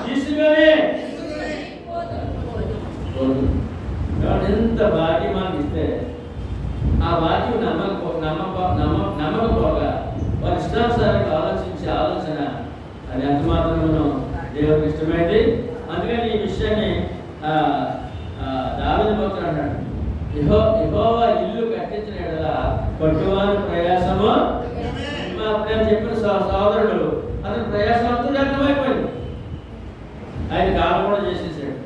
తీసుకొని ఎంత భాగ్యం మనకి ఇస్తే ఆ వాక్యం నమ్మకపోగా వారి ఇష్టానుసారంగా ఆలోచన అది ఎంత మాత్రమో దేవుడికి ఇష్టమైంది. అందుకని ఈ విషయాన్ని దావీదు భక్తుడు అన్నాడు, యెహోవా ఇల్లు కట్టించిన ఎడల పట్టువారి ప్రయాసము. నేను చెప్పిన సోదరుడు అతని ప్రయాసం అంతా వ్యక్తమైపోయింది. ఆయన కాలం కూడా చేసేసాడు.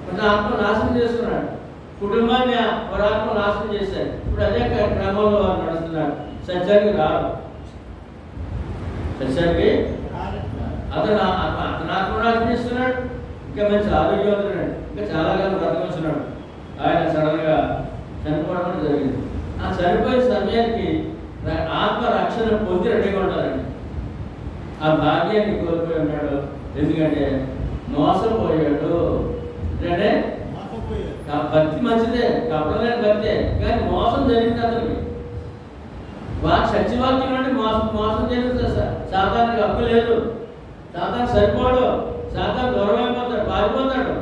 మన ఆత్మ నాశనం చేసుకున్నాడు, కుటుంబాన్ని వారి ఆత్మ నాశనం చేశాడు. ఇప్పుడు అదే క్రమంలో వారు నడుస్తున్నాడు. సత్యానికి రాదు, సత్యానికి అతను ఆత్మనాశనం చేస్తున్నాడు. ఇంకా మంచి ఆరోగ్యవంతుడు, ఇంకా చాలా కాలం బ్రతకొస్తున్నాడు. ఆయన సడన్గా చనిపోవడం జరిగింది. ఆ చనిపోయిన సమయానికి ఆత్మ రక్షణ పొంది రెడీగా ఉంటారండి. ఆ భాగ్యాన్ని కోల్పోయి ఉన్నాడు. ఎందుకంటే మోసపోయాడు. అంటే భక్తి మంచిదే, కపడలేని భక్తే, కానీ మోసం జరిగింది అతనికి. సత్యవాక్యం అంటే మోసం జరిగింది. సాతానికి హక్కు లేదు. సాతాను సరిపోడు, సాతాను దూరం అయిపోతాడు, పారిపోతాడు.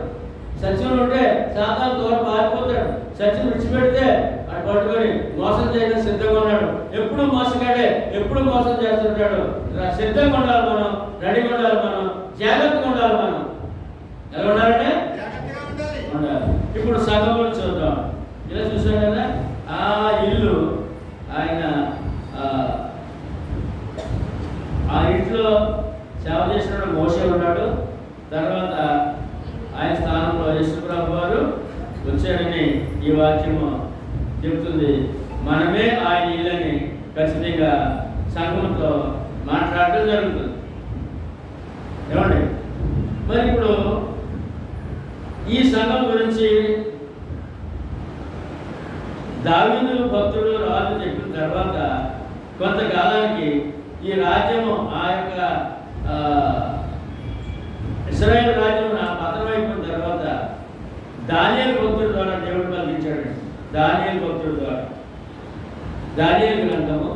సత్యం ఉంటే సాతాను దూరం పారిపోతాడు. సత్యం విడిచిపెడితే అటు పట్టుకొని మోసం చేయడం సిద్ధంగా ఉన్నాడు. ఎప్పుడు మోసగాడే, ఎప్పుడు మోసం చేస్తుంటాడు. సిద్ధంగా ఉండాలి మనం, రెడీగా ఉండాలి మనం, జాగ్రత్తగా ఉండాలి మనం. ఎలా ఉండాలంటే ఉండాలి. ఇప్పుడు సంఘం గురించి చూద్దాం. ఇలా చూసాం కదా, ఆ ఇల్లు ఆయన ఆ ఇంట్లో సేవ చేసిన మోషే ఉన్నాడు. తర్వాత ఆయన స్థానంలో యేసుప్రభు వారు వచ్చాడని ఈ వాక్యము చెబుతుంది. మనమే ఆయన ఇల్లని ఖచ్చితంగా సంఘంతో మాట్లాడటం జరుగుతుంది. ఏమండి? మరి ఇప్పుడు ఈ సంఘం గురించి దావీదు భక్తుడు రాజు చెప్పిన తర్వాత కొంతకాలానికి ఈ రాజ్యము ఆ యొక్క ఇశ్రాయేలు రాజ్యం పతనమైపోయిన తర్వాత దానియేలు భక్తుడి ద్వారా దేవుడు పలికించాడు. దానియేలు భక్తుడి ద్వారా దానియేలు గ్రంథము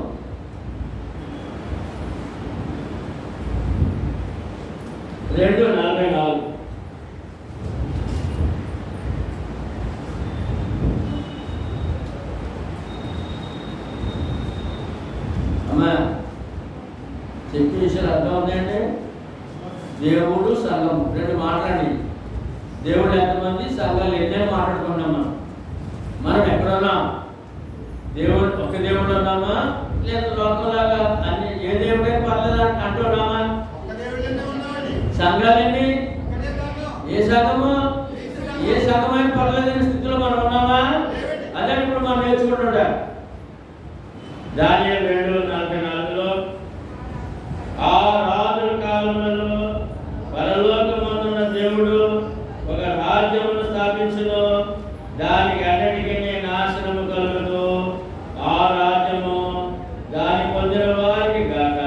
2:44 అమ్మా చెప్పే విషయాలు అర్థం అవుతాయంటే దేవుడు సంఘం రెండు మాట్లాడి దేవుడు ఎంతమంది సంఘాలు ఎన్నో మాట్లాడుకున్నాం. మనం ఎక్కడున్నాం? దేవుడు ఒక దేవుడు ఉన్నామా, లేదా లోకంలాగా అన్ని ఏ దేవుడైనా పర్లేదు అంటున్నామా? సంఘాలన్నీ ఏ సంఘమైన పర్లేదని స్థితిలో మనం ఉన్నామా? అదే ఇప్పుడు మనం నేర్చుకుంటుంటా. దానియేలు 2:44 ఆ రాజుల కాలంలో పరలోకమందున్న దేవుడు ఒక రాజ్యమును స్థాపించును, దానికి అన్నిటికీ నాశనము కలుగును. ఆ రాజ్యము దాని పొందిన వారికి గాక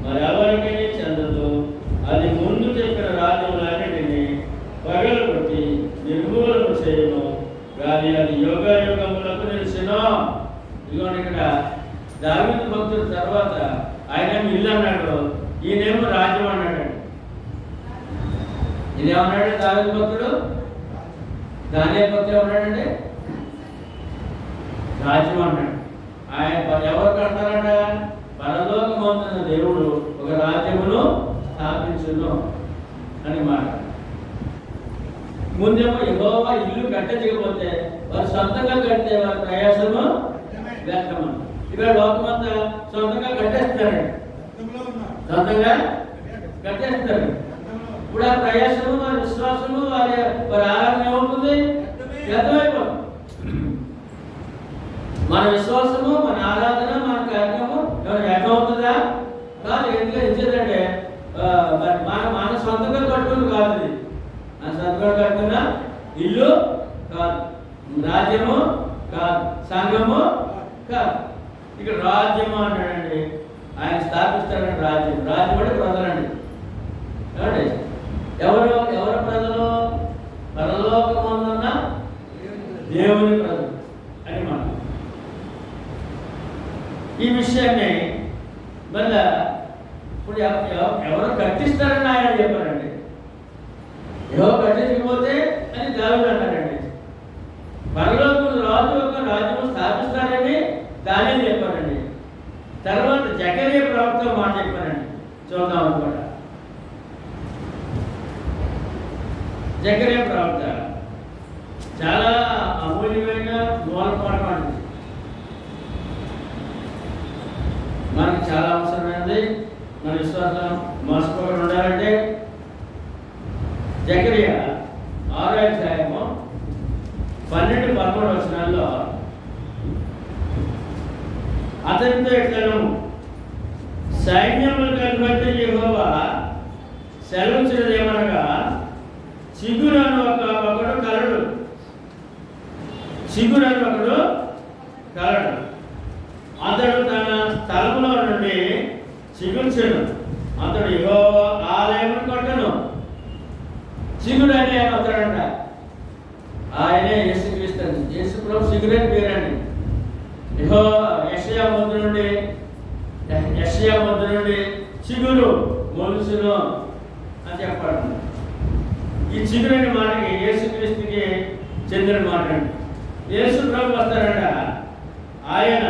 మరెవరికి చెందదు. అది ముందు చెప్పిన రాజ్యములన్నిటినీ పగలగొట్టి నిర్మూలన చేయను, కానీ అది యుగ యుగములకు నిలిచెను. ఇదిగోండి, ఇక్కడ దావీదు భక్తుడు తర్వాత ఆయన ఇల్లు అన్నాడు, ఈయనేమో రాజ్యం అన్నాడు. ఇదేమన్నాడు దావీదు భక్తుడు? దానియేలు భక్తుడు ఏమన్నాడండి? రాజ్యం అన్నాడు. ఆయన ఎవరు కడతారట? పరలోకమందున్న దేవుడు ఒక రాజ్యమును స్థాపించును అని మాట. ముందేమో యెహోవా ఇల్లు కట్టకపోతే వారు సొంతంగా కడితే వారి ప్రయాసము వ్యర్థము. ఇవాళ లోకమంతా సొంతంగా కట్టేస్తున్నారండి, సొంతంగా కట్టేస్తున్నారు. ఇప్పుడు ఆ ప్రయాసము వారి విశ్వాసము వారి ఆరాధన ఏమవుతుంది? వ్యర్థమైపోతుంది. మన విశ్వాసము, మన ఆరాధన, మన కార్యక్రమం వ్యర్థమవుతుందా? కాదు. ఎందుకంటే మన సొంతంగా కట్టుకుని కాదు. ఇది మన సొంతంగా కట్టుకున్న ఇల్లు కాదు, రాజ్యము కాదు, సంఘము కాదు. ఇక్కడ రాజ్యము అంటాడండి. ఆయన స్థాపిస్తాడండి రాజ్యం. రాజ్యం అంటే ప్రజలండి. ఏమండి? ఎవరు ప్రజలు? పరలోకమందున్న దేవుని ప్రజలు అని మనం ఈ విషయాన్ని మళ్ళా ఇప్పుడు ఎవరు కట్టిస్తారని ఆయన చెప్పారండి. ఎవరు కట్టించకపోతే అని దావీదు అన్నారండి. పరలోకం రాజు యొక్క రాజ్యం స్థాపిస్తారని దానియేలు చెప్పారండి. తర్వాత జకరియా ప్రవక్త మాట చెప్పారండి. చూద్దాం అనుకోండి. జకరియా ప్రవక్త చాలా అమూల్యమైన మూలపాఠం అండి. మనకి చాలా అవసరమైనది. మన విశ్వాసం మోసపోకుండా ఉండాలంటే జకరియా 6వ అధ్యాయము 12-13 వచనాల్లో అతనితో ఇట్లను సైన్యములకు అధిపతి యెహోవా సెలవిచ్చినదేమనగా చిగురను ఒకడు కలడు. చిగురను ఒకడు కలడు. అతడు తన తలములో నుండి చిగుర్చెను. అతడు యెహోవా ఆలయమును కట్టెను. చిగురు అని ఆయన వస్తాడంట. ఆయనే యేసుక్రీస్తు. యేసు ప్రభు చిగురని పేరండి. యెషయా మొద్దు నుండి చిగురు మొలుసును అని చెప్పాడు. ఈ చిగురని మాటకి యేసుక్రీస్తుకి చెందిన మాట అండి. యేసు ప్రభు వస్తాడంట. ఆయన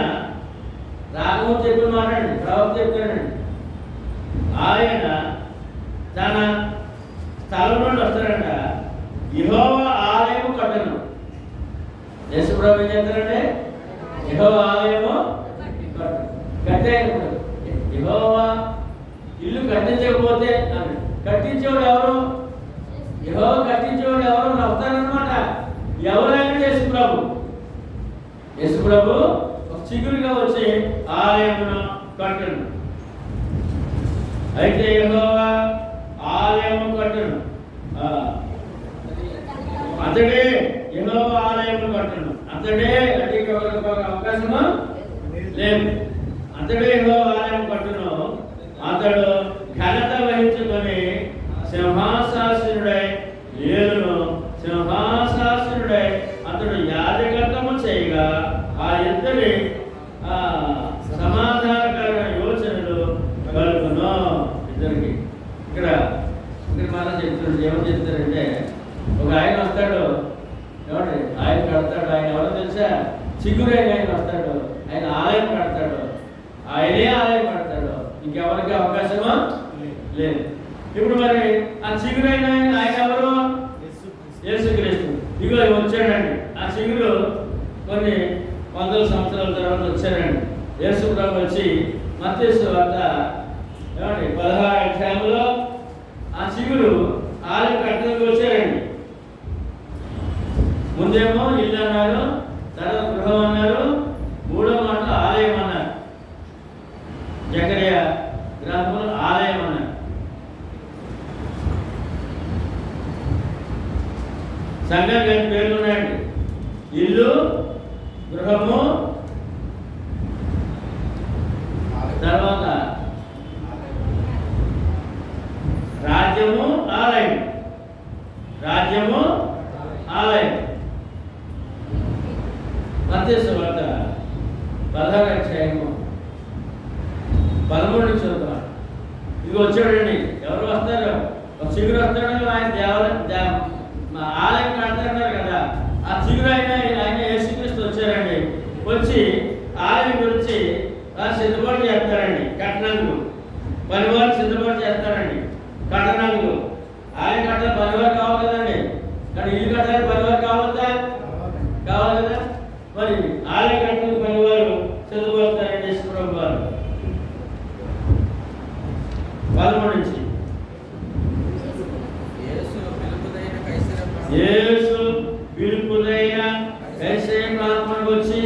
రాఘవం చెప్పిన మాట అండి. ప్రవక్త చెప్తాడండి. ఆయన తన స్థలం నుండి వస్తాడంట. యెహోవా ఆలయము కట్టెను. యేసు ప్రభు ఏం చేస్తారంటే యెహోవా ఆలయము కట్టాడు. యెహోవా ఇల్లు కట్టించకపోతే కట్టించేవాడు ఎవరు? యెహోవా కట్టించేవాడు ఎవరు వస్తారనమాట. ఎవరైనా యేసు ప్రభు. యేసు ప్రభు ఒక చిగురుగా వచ్చి ఆలయమును కట్టెను. అయితే యెహోవా ఆలయము కట్టెను. అతడే యెహోవా ఆలయము కట్టెను. అతడే అంటే ఒక అవకాశము లేదు. అతడే యెహోవా ఆలయం కట్టెను. అతడు ఘనత వహించుకొని సింహాసనుడై ఏలును. సింహాసనుడై అతడు యాజకత్వము చేయగా ఆ ఇద్దరి సమాధానకరమైన యోచనలు కలుగును. ఇద్దరికి ఇక్కడ మనం చెప్తాడు. ఏమని చెప్తారంటే ఒక ఆయన వస్తాడు. ఏమండి? ఆయన కడతాడు. ఆయన ఎవరో తెలుసా? చిగురైన ఆయన వస్తాడు. ఆయన ఆలయం కడతాడు. ఆయనే ఆలయం కడతాడు. ఇంకెవరికి అవకాశమా లేదు. ఇప్పుడు మరి ఆ చిగురైన ఆయన ఎవరు? యేసుక్రీస్తు. ఇగో వచ్చాడండి. ఆ చిగురు కొన్ని వందల సంవత్సరాల తర్వాత వచ్చాడండి. యేసు ప్రభు వచ్చి మత్తయి సువార్త ఏమండి 16వ అధ్యాయంలో ఆ చిగురు ఆలయం కట్టడానికి వచ్చారండి. ముందేమో ఇల్లు అన్నారు, తర్వాత గృహం అన్నారు, మూడో మాట ఆలయం అన్నారు. జకరియా గ్రంథంలో ఆలయం అన్నారు. సంఘానికి 2 పేర్లు ఉన్నాయండి. ఇల్లు, గృహము, తర్వాత రాజ్యము, ఆలయం. రాజ్యము, ఆలయం. మత్తయి సువార్త 16వ అధ్యాయము 13 నుంచి చదువుతాం. ఇది వచ్చాడండి. ఎవరు వస్తారు? ఒక చిగురు వస్తాడు. ఆయన దేవాలయం ఆలయం కడతారన్నారు కదా. ఆ చిగురు ఆయన యేసుక్రీస్తు వచ్చారండి. వచ్చి ఆలయం గురించి సిద్ధపాటు చేస్తారండి. కట్టడానికి పనివారు సిద్ధపాటు చేస్తారండి. కట్టడానికి ఆలయం కట్టాలి, పనివారు కావాలి కదండి. కానీ ఇల్లు కట్టాలి, పనివారు కావాలి కదా. మరి ఆలయం కట్టడానికి పనివారు సిద్ధపడతారండి. యేసుప్రభు వారు 13 నుంచి యేసు పిలుపుదైన కైసరయ ప్రాంతానికి వచ్చి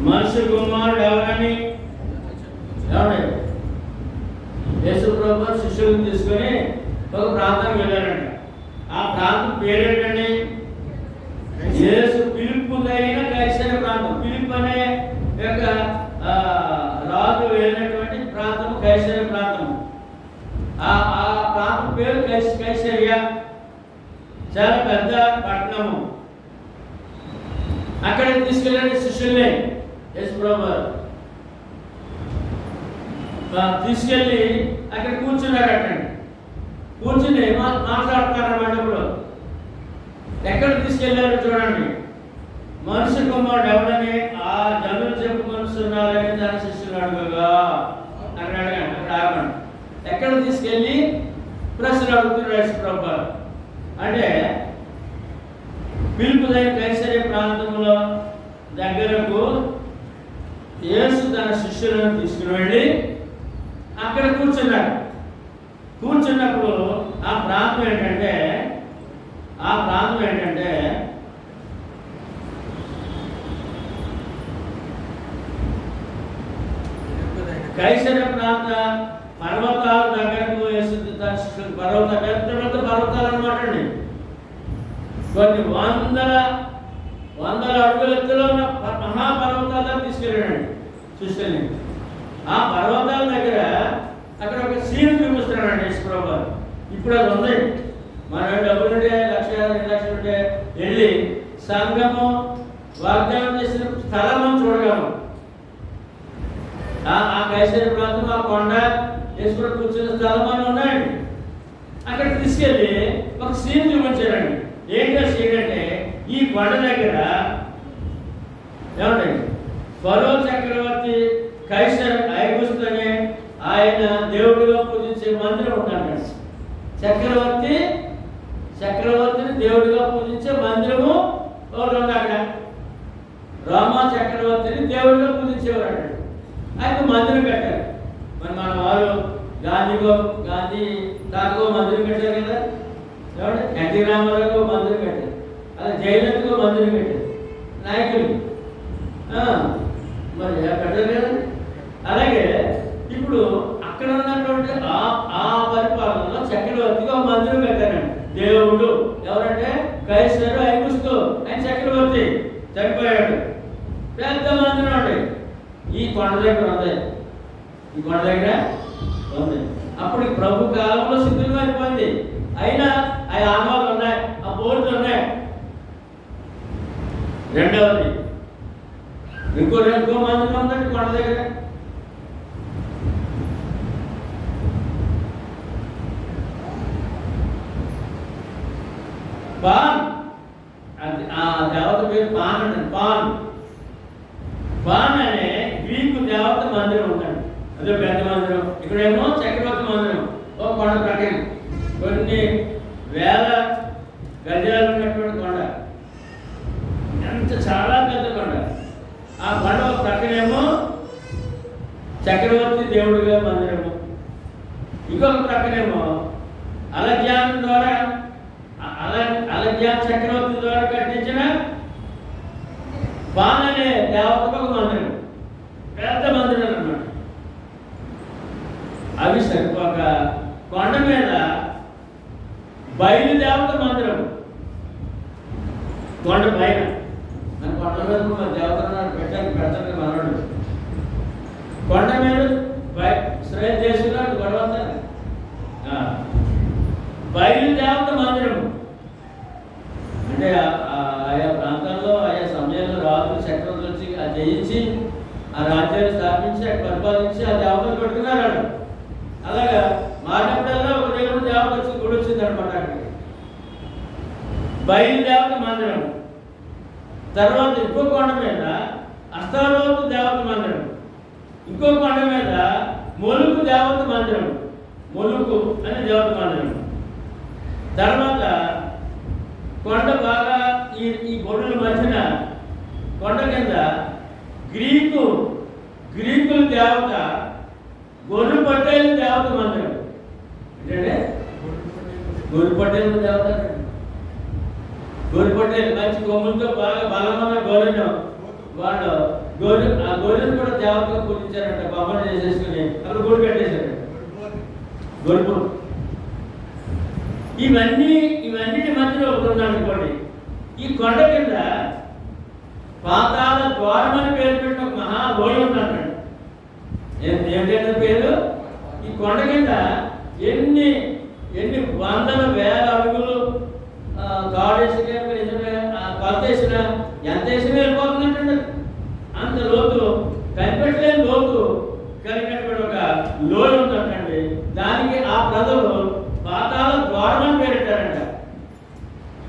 మనుషు కుమారుడు ఎవరని యేసు ప్రభు శిష్యులను తీసుకొని ఒక ప్రాంతానికి వెళ్ళారంట. ఆ ప్రాంతం పేరేంటండి? యేసు పిలుపుదైన కైసరయ ప్రాంతం. పిలుపు అనే యొక్క రాజు వెళ్ళినటువంటి ప్రాంతం కైసరయ ప్రాంతం. ఆ ప్రాంతం పేరు కైసరయ. చాలా పెద్ద పట్టణము. అక్కడ తీసుకెళ్ళండి శిష్యుల్ని. యేసు ప్రభు తీసుకెళ్ళి అక్కడ కూర్చున్నారటండి. కూర్చుని మాట్లాడుతున్నారన్నమాట. ఇప్పుడు ఎక్కడ తీసుకెళ్ళారో చూడండి. మనుషు కుమారుడు ఎవరని ఆ జనులు చెప్పుకొస్తున్నారని తన శిష్యులు అడుగుగా అన్నాడు. అక్కడ ఆగండి. ఎక్కడ తీసుకెళ్ళి ప్రశ్నలు అడుగుతున్నాడు యేసు ప్రభు అంటే పిలుపుదైన కైసరయ ప్రాంతంలో దగ్గరకు యేసు తన శిష్యులను తీసుకుని వెళ్ళి అక్కడ కూర్చున్నాడు. కూర్చున్నప్పుడు ఆ ప్రాంతం ఏంటంటే కైసరయ ప్రాంత పర్వతాల దగ్గరకు యేసు తన శిష్యులు పెద్ద పర్వతాలు అన్నమాట అండి. కొన్ని వందల అడుగుల ఎత్తులో ఉన్న మహాపర్వతాలను తీసుకెళ్ళాడండి శిష్యుల్ని. ఆ పర్వతాల దగ్గర అక్కడ ఒక సీన్ చూపిస్తున్నాడండి యేసు ప్రభు. ఇప్పుడు అది ఉంది. మన డబ్బులుంటే 1,00,000 2,00,000 ఉంటే వెళ్ళి సంఘము వాగ్దానం చేసిన స్థలం చూడగలం. ఆ కైసరయ ప్రాంతం, ఆ కొండ, యేసు ప్రభు కూర్చున్న స్థలం అని ఉన్నాయండి. అక్కడ తీసుకెళ్ళి ఒక సీన్ చూపించాడండి. ఏంటో సీన్ అంటే ఈ కొండ దగ్గర ఏమండి ఫరో చక్రవర్తి కైసర్ ఐగుస్తు అనే ఆయన దేవుడిగా పూజించే మందిరం ఉందండి. చక్రవర్తిని దేవుడిగా పూజించే మందిరము ఒకటి ఉంది అక్కడ. రోమా చక్రవర్తిని దేవుడిగా పూజించేవారు అన్నాడు. ఆయన మందిరం కట్టారు. మరి మన వారు గాంధీ తాకో మందిరం కట్టారు కదా. ఎవరు ఎన్టీ రామారావు మందిరం కట్టారు. అలా జయలలితకు మందిరం కట్టారు నాయకులు. మరి కట్టారు కదా. అలాగే ఇప్పుడు అక్కడ ఉన్నటువంటి ఆ పరిపాలనలో చక్రవర్తిగా మందిరం కట్టారండి. దేవుడు ఎవరంటే కైసరు ఐగుస్తు. ఆయన చక్రవర్తి చనిపోయాడు. పెద్ద మందిరం అండి. ఈ కొండ దగ్గర ఉంది. అప్పుడు ప్రభు కాలంలో సిద్ధంగా అయిపోయింది. అయినా ఆ ఆనవాళ్ళు ఉన్నాయి, ఆ బోర్డులు ఉన్నాయి. రెండవది ఇంకో మందిరం ఉందండి కొండ దగ్గర. పాన్, ఆ దేవత పేరు పాన్ అండి. పాన్ అనే గ్రీకు దేవత మందిరం ఉందండి. అదే పెద్ద మందిరం. ఇక్కడేమో చక్రవర్తి మందిరం. ఓ కొండ ప్రకటన కొన్ని వేల గజాలు ఉన్నటువంటి కొండ. ఎంత చాలా పెద్ద కొండ. ఆ కొండ ప్రక్కనేమో చక్రవర్తి దేవుడిగా మందిరము. ఇంకొక ప్రక్కనేమో అలెగ్జాండర్ చక్రవర్తి ద్వారా కట్టించిన పాన్ అనే దేవతకు ఒక మందిరం. పెద్ద మందిరం అన్నమాట. అవి సరిపోక కొండ మీద బయలుదేవత మందిరం. కొండ పైన మన కొండ మీద దేవతలు పెడతారు మనోడు. కొండ మీద శ్రేయ చేస్తున్నాడు గొడవ. బయలుదేవత మందిరము అంటే ఆయా ప్రాంతాల్లో ఆయా సమయంలో రాజులు చక్రవర్తులు వచ్చి అది జయించి ఆ రాజ్యాన్ని స్థాపించి అక్కడ పరిపాలించి ఆ దేవతలు పెట్టుకున్నారు. అలాగా మారినప్పుడల్లా ఒక దేవుడు దేవత వచ్చి గుడి వచ్చింది అనమాట. అక్కడికి బయలుదేవత మందిరం. తర్వాత ఇంకో కొండ మీద అస్తారోతు దేవత మందిరం. ఇంకో కొండ మీద మొలుకు దేవత మందిరం. మొలుకు అనే దేవత మందిరం. తర్వాత కొండ బాగా ఈ గొడవల మధ్యన కొండ కింద గ్రీకుల దేవత గొర్రె పట్టేల దేవత మందిరం. ఏంటంటే గోరు పట్టేలు దేవత, గోరు పట్టేలు మంచి కొమ్ములతో బాగా బలమైన గోరెను వాళ్ళు ఆ గోరెను కూడా దేవతగా పూజించారంట. బొమ్మను చేసేసుకుని అక్కడ గోరు కట్టేశారు. గొడుపు ఇవన్నీ మధ్యలో ఒకటి ఉన్నాడు అనుకోండి. ఈ కొండ కింద పాతాళ ద్వారం అని పేరు పెట్టిన ఒక మహా లోయ ఉందంటాడు. ఏంటంటే పేరు, ఈ కొండ కింద ఎన్ని వందల వేల అడుగులు గాడేసిన కొలతేసిన ఎంత వేసిన వెళ్ళిపోతుందంటే అంత లోతు, కనిపెట్టలేని లోతు కలిగినటువంటి ఒక లోయ ఉందంటండి. దానికి ఆ ప్రజలు పాతాళ ద్వారం అని పేరెట్టారంట.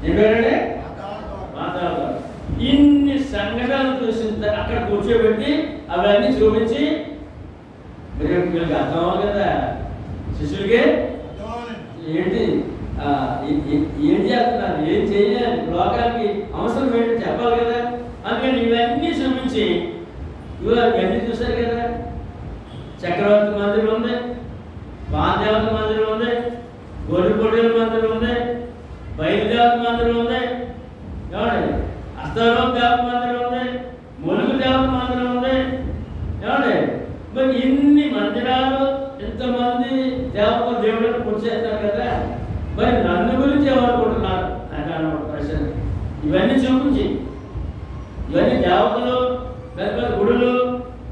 ఏం పేరండి? పాతాళ ద్వారం. ఇన్ని సంఘటనలు చూసిన అక్కడ కూర్చోబెట్టి అవన్నీ చూపించి వీళ్ళకి అర్థం అవ్వాలి కదా శిష్యులకి, ఏంటి ఏం చేస్తున్నారు, ఏం చేయాలి, లోకానికి అవసరం ఏంటి చెప్పాలి కదా. అందుకని ఇవన్నీ చూపించి ఇవన్నీ చూశారు కదా. చక్రవర్తి మందిరం ఉంది, వాదేవత మందిరం ఉంది, గొర్రెపొట్టేల మందిరం ఉంది, బయలుదేవత మందిరం ఉంది, ఏమండి అస్తరోం దేవత మందిరం ఉంది, ములుగు దేవత మందిరం ఉంది, ఏమండి. మరి ఇన్ని మందిరాలు, ఇంతమంది దేవతలు దేవుళ్ళని పూర్తి చేస్తారు కదా. మరి నన్ను గురించి ఏమనుకుంటున్నారు నాకు అన్నమాట ప్రశ్న. ఇవన్నీ చూపించి ఇవన్నీ దేవతలు, పెద్ద పెద్ద గుడులు,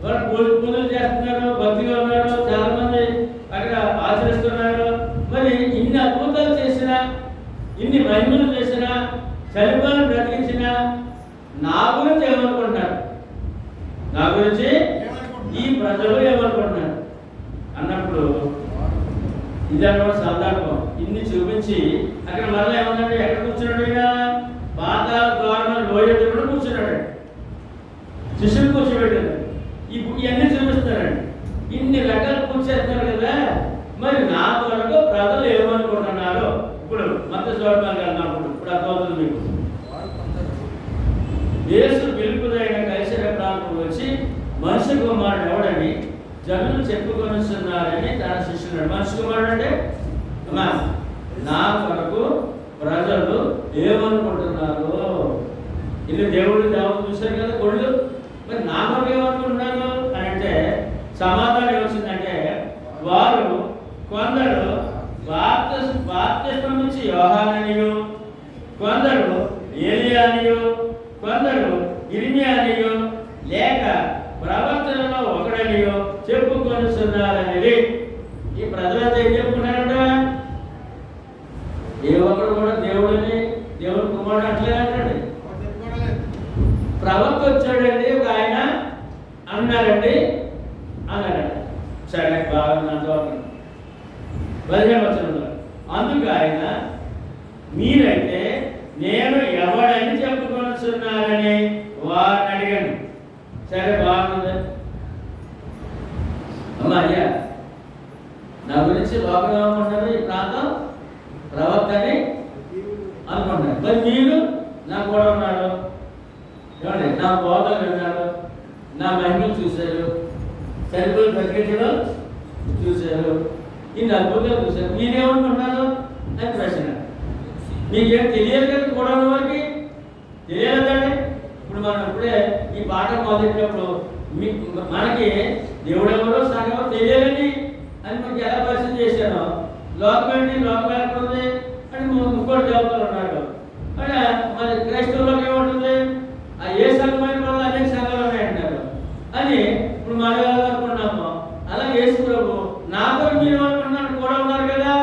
వాళ్ళు పూజలు చేస్తున్నారు, భక్తిగా ఉన్నారు, చాలా మంది అక్కడ ఆచరిస్తున్నారు. మరి ఇన్ని అద్భుతాలు చేసిన, ఇన్ని మహిమలు చేసిన, చనిపోయిన బ్రతికించిన నా గురించి ఏమనుకుంటున్నారు, నా గురించి ఈ ప్రజలు ఏమనుకుంటున్నారు అన్నప్పుడు ఇదన్నమాట సందర్భం. ఇన్ని చూపించి అక్కడ మళ్ళీ ఏమన్నాడు, ఎక్కడ కూర్చున్నాడు, ఇక పాతాళ ద్వారం లోయ దగ్గర కూర్చున్నాడు. శిష్యులు కూర్చోబెట్టారు. ఇవన్నీ చూపిస్తారండి. ఇన్ని రకాలు కూర్చేస్తున్నారు కదా. మరి నా కొరకు ప్రజలు ఏమనుకుంటున్నారు ఇప్పుడు మత్తయి స్వరూపానికి అన్నప్పుడు ఇప్పుడు అర్థమవుతుంది మీకు. యేసు పిలుపుదైన కైసరయ ప్రాంతం వచ్చి మనిషి కుమారుడు ఎవడని జనులు చెప్పుకొనిస్తున్నారని తన శిష్యుడు. మనిషి కుమారుడు అంటే నా కొరకు ప్రజలు ఏమనుకుంటున్నారు. ఇల్లు దేవుడు చూశారు కదా కొడులు. మరి నా కొరకు ఏమనుకుంటున్నారు అని అంటే సమాధానం ఏమొచ్చిందంటే, వారు కొందరు బాప్తిస్మం నుంచి యోహాననియు, కొందరు ఏలియానియు, కొందరు ఇర్మియానియు లేక ప్రవక్తలలో ఒకడనియో చెప్పుకొనిస్తున్నారని. ఈ ప్రజలంతా ఏం చెప్పుకున్నారట, ఏ ఒక్కడు కూడా దేవుడిని దేవుడి కుమారుడు అట్లే అంటాడు. ప్రవక్త వచ్చాడండి ఒక ఆయన అన్నారండి అన్నారట. సరే బాగున్నంత 15వ వచనంలో అందుకు ఆయన మీరైతే నేను ఎవడని చెప్పుకొనిస్తున్నారని వారిని అడిగాను. సరే బాగుంది అమ్మా, అయ్యా నా గురించి లోకం ఏమనుకుంటారు, ఈ ప్రాంతం ప్రవక్త అని అనుకుంటారు. మరి మీరు నా కూడా ఉన్నారు, ఏమండి నా బోధలు విన్నారు, నా మహిమలు చూశారు, చనిపోయి బ్రతికించడం చూశారు, ఇన్ని అద్భుతాలు చూశారు, మీరేమనుకుంటున్నారు అని ప్రశ్న. మీకేం తెలియదు కదా, కూడా ఉన్న వారికి తెలియలేదండి. ఇప్పుడు మనం ఇప్పుడే ఈ పాట మొదలెట్టినప్పుడు మనకి దేవుడు ఎవరో సగం తెలియాలని అని మనకి ఎలా పరిస్థితి చేశానో, లోకం ఏంటి, లోకం ఎక్కడుంది అని ముగ్గురు దేవతలు ఉన్నాడు. అంటే మరి క్రైస్తవులకు ఏముంటుంది, ఆ ఏ సంఘమైన వల్ల అనేక సంఘాలు ఉన్నాయంటారు అని ఇప్పుడు మనం అనుకున్నాము. అలాగే యేసు ప్రభు నా కొరకు మీరు అనుకున్నాను కూడా ఉన్నారు కదా.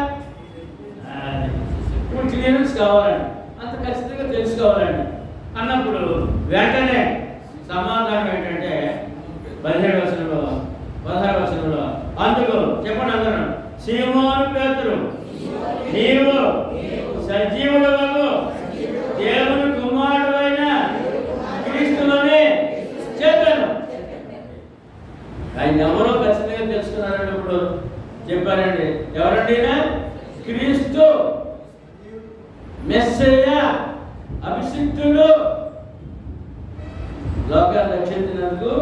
ఇప్పుడు క్లియరెన్స్ కావాలండి, అంత ఖచ్చితంగా తెలుసుకోవాలండి అన్నప్పుడు వెంటనే సమాధానం ఏంటంటే 17వ వచనంలో 16వ వచనంలో అందుకు చెప్పండి అందరూ, సీమోను పేతురు నీవు సజీవుడవగు దేవుని కుమారుడు అయిన క్రీస్తుని చెప్పాను. ఆయన ఎవరో ఖచ్చితంగా తెలుసుకున్నారండి. ఇప్పుడు చెప్పారండి, ఎవరండి, క్రీస్తు మెస్సయ్య అభిషిక్తుడు, లోకాన్ని రక్షించినందుకు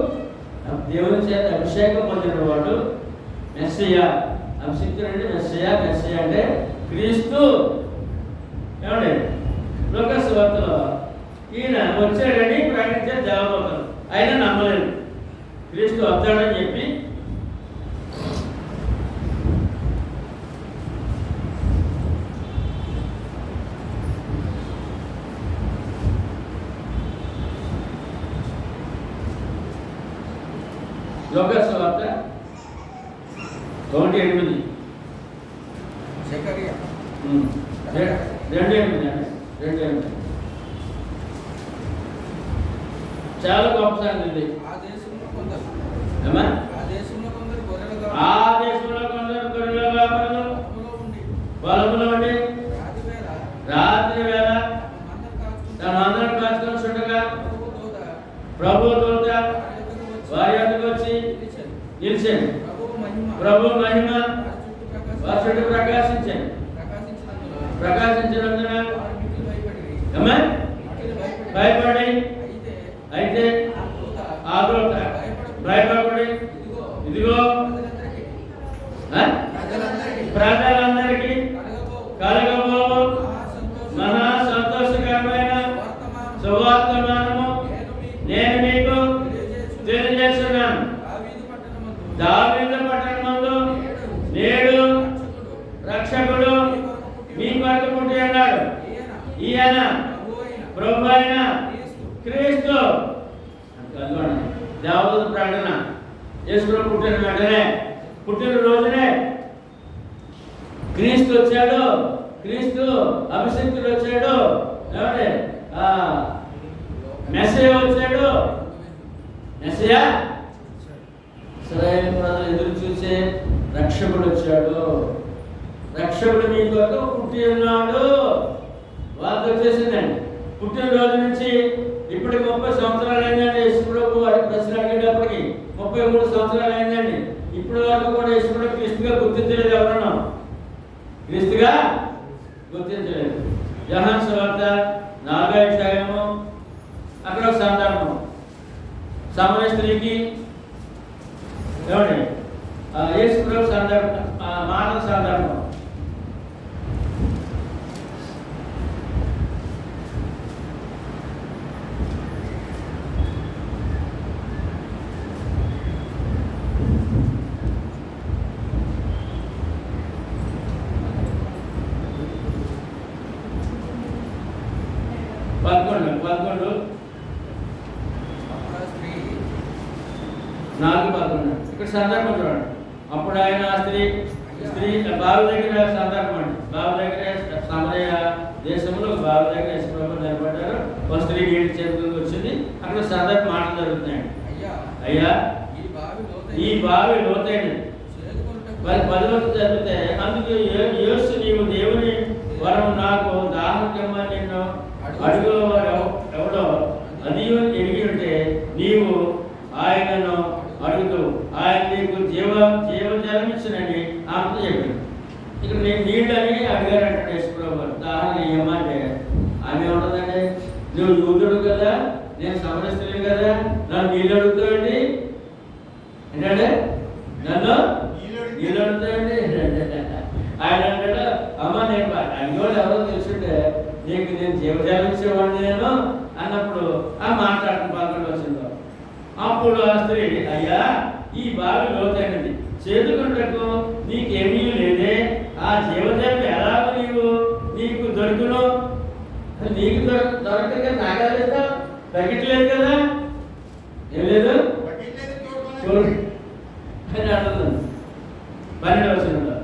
దేవుని చేత అభిషేకం పొందిన వాడు మెస్సయ్య. అభిషిక్తుడు అంటే మెస్సయ్య, మెస్సయ్య అంటే క్రీస్తు ఏమండి లూకాసు వార్తలో ఈయన వచ్చాడని ప్రకటించే దేవదూతలు, అయినా నమ్మలేదు. క్రీస్తు వస్తాడని చెప్పి లూకాసు వార్త 1:8 2:8 చాలా గొప్ప సంగతి. ఆ దేశంలో కొందరు గొర్రెల వ్యాపారులు పొలంలో ఉండి రాత్రి వేళ తన అందరం కాచుకొని చుట్టగా ప్రభు దూత వారి యొద్దకు వచ్చి నిలిచాడు. ప్రభు మహిమ వారి చుట్టూ ప్రకాశించినందున భయపడి, అయితే ఆ దూత భయపడి ఇదిగో ప్రజలందరికీ కలగబోవు మహా సంతోషకరమైన సువార్తమానము నేను మీకు తెలియజేస్తున్నాను. దావీదు పట్టణమందు నేడు రక్షకుడు మీ కొరకు పుట్టి ఉన్నాడు. ఈయన ప్రభు అయిన క్రీస్తు. దేవదూత ప్రకటన. యేసు ప్రభు పుట్టిన వెంటనే, పుట్టిన రోజునే క్రీస్తు వచ్చాడు. క్రీస్తు అభిషిక్తుడు వచ్చాడు. ఏమంటే మెస్సయ్య వచ్చాడు. మెస్సయ్య ఇశ్రాయేలు ప్రజలు ఎదురు చూసే రక్షకుడు వచ్చాడు. రక్షకుడు మీ కొరకు పుట్టి ఉన్నాడు. వార్త వచ్చేసిందండి. పుట్టినరోజు నుంచి ఇప్పటికి 30 సంవత్సరాలు అయిందండి. యేసుప్రభు ప్రశ్న అడిగేటప్పటికి 33 సంవత్సరాలు అయిందండి. ఇప్పటి వరకు కూడా యేసుప్రభు క్రీస్తుగా గుర్తించలేదు. ఎవరన్నా క్రీస్తుగా గుర్తించలేదు. యోహాను సువార్త 4వ అధ్యాయము అక్కడ ఒక సందర్భం. సమరయ స్త్రీకి ఏమండి యేసుప్రభు సందర్భం, మానవ సందర్భం. పదకొండు 4:11 ఇక్కడ సందర్భం చూడండి. అప్పుడు ఆయన స్త్రీ బావి దగ్గర సందర్భం అండి. బావి దగ్గర సమరయ దేశంలో బావి దగ్గర యేసుప్రభు నిలబడ్డారు. ఒక స్త్రీ నీటి చేతులకు వచ్చింది. అక్కడ సందర్భం మాటలు జరుగుతున్నాయండి. అయ్యా ఈ బావి లోతైనది. మరి 10 చదివితే అందుకు యేసు నీవు దేవుని వరం నాకు దాహం కమ్మని నిన్ను అడుగువాడు ఎవడో అది ఎరిగి ఉంటే నీవు ఆయనను అడుగుతూ ఆయన నీకు జీవజలం ఇచ్చినని ఆమెతో చెప్పాడు. ఇక్కడ నేను నీళ్ళని అడిగారంటే యేసుప్రభు దాహం ఏమంటే ఆమె ఉంటుందండి, నువ్వు యూదుడు కదా, నేను సమరస్తులు కదా, నన్ను నీళ్ళు అడుగుతావండి ఏంటంటే నన్ను నీళ్ళు అడుగుతావండి. ఆయన అంటాడు అమ్మ నేను అడిగేవాడు ఎవరో తెలుసుంటే నీకు నేను జీవజలం ఇచ్చేవాడిని నేను అన్నప్పుడు ఆ మాట్లాడటం 11 వచ్చిందో. అప్పుడు ఆ స్త్రీ అయ్యా ఈ బావి లోతైనది, చేతుకుంటకు నీకేమీ లేదే, ఆ జీవజలం ఎలాగో నీకు దొరుకును, నీకు దొరకక నాగలేదా, తగ్గట్లేదు కదా, ఏం లేదు అని అడుగుతుంది. 12 వచ్చిందో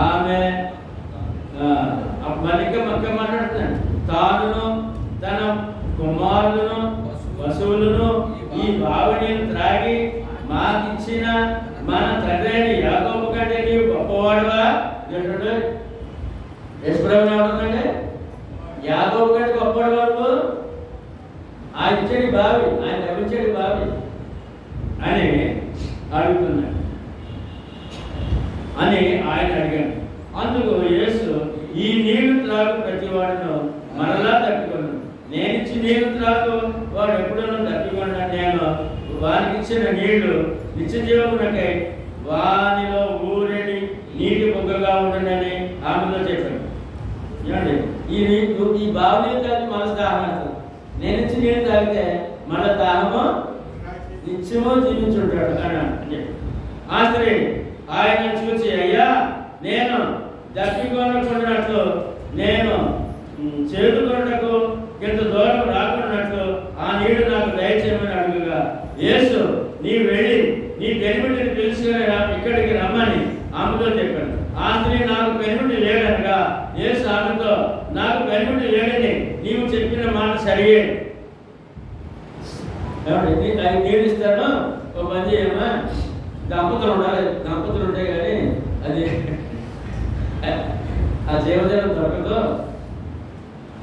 ఆమె మరిక మాట్లాడుతున్నాడు. తానును తన కుమారులను పశువులను ఈ బావి నీళ్ళు త్రాగి మాకిచ్చిన మన తండ్రి యాకోబు కంటే నీవు గొప్పవాడువా. యేసుప్రభు ఏమంటుందంటే యాకోబు కంటే గొప్పవాడు వాడు, ఆయన ఇచ్చేది బావి, ఆయన లభించేది బావి అని అడుగుతున్నాడు అని ఆయన అడిగాడు. అందుకు యేసు ఈ నీళ్లు త్రాగు ప్రతివాడును మరలా తప్పికొను, నేను ఇచ్చి నీళ్లు త్రాగు వాడు ఎప్పుడూ తప్పికొన్నా, నేను వారికి ఇచ్చిన నీళ్లు నిత్యజీవమునకై వానిలో ఊరేడి నీటి బొగ్గగా ఉండనని ఆమెతో చెప్పాడు. ఈ బావి నీళ్ళు తాగితే మళ్ళీ దాహం అవుతుంది. నేను ఇచ్చి నీళ్ళు తాగితే మళ్ళీ దాహము నిత్యము జీవించుంటాడు అని ఆ స్త్రీ ఆయన చూసి, అయ్యా నేను దప్పికొనకున్నట్లు, నేను చేదుకొనకు ఇంత దూరం రాకున్నట్లు ఆ నీడు నాకు దయచేయమని అడుగుగా, యేసు నీ వెళ్ళి నీ పెనిమిటిని పిలుచుకుని ఇక్కడికి రమ్మని ఆమెతో చెప్పాడు. ఆ స్త్రీ నాకు పెనిమిటి లేడనగా యేసు ఆమెతో, నాకు పెనిమిటి లేడని నీవు చెప్పిన మాట సరియే. అది నీళ్ళు ఇస్తాను, ఒక పని చేయమ్మా, దంపతులు ఉండాలి, దంపతులు ఉంటాయి కానీ అది ఆ జీవజలం దొరకదు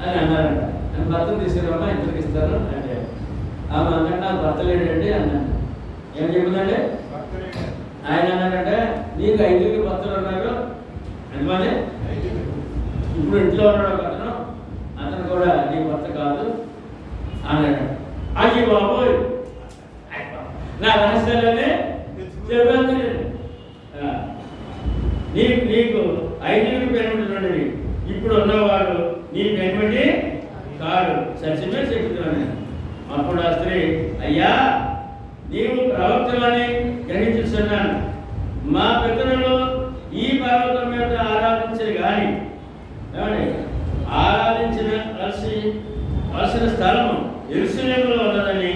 అని అన్నారంట. నేను భర్తను తీసుకురామ్మా, ఇద్దరికి ఇస్తాను అంటే ఆమె అన్నట్టు నాకు భర్త లేడండి అన్నాను. ఏం చెప్పిందంటే ఆయన అన్నాడంటే, నీకు 5 భర్తలు ఉన్నారు ఎంతమంది? ఇప్పుడు ఇంట్లో ఉన్నాడు ఒక అతను కూడా నీ భర్త కాదు అన్నాడు. అయ్యి బాబోయ్, నా రహస్యాలనే చెప్పాను. నీకు 5 పెనిమిటి, ఇప్పుడు ఉన్నవాడు నీ పెనిమిటి కాడు, సత్యమే చెబుతున్నాను. అప్పుడు ఆ స్త్రీ, అయ్యా నీవు ప్రవక్తలని గ్రహించుతున్నాను. మా పితరులు ఈ పర్వతం మీద ఆరాధించరు కానీ ఆరాధించిన స్థలము యెరూషలేములో ఉన్నదని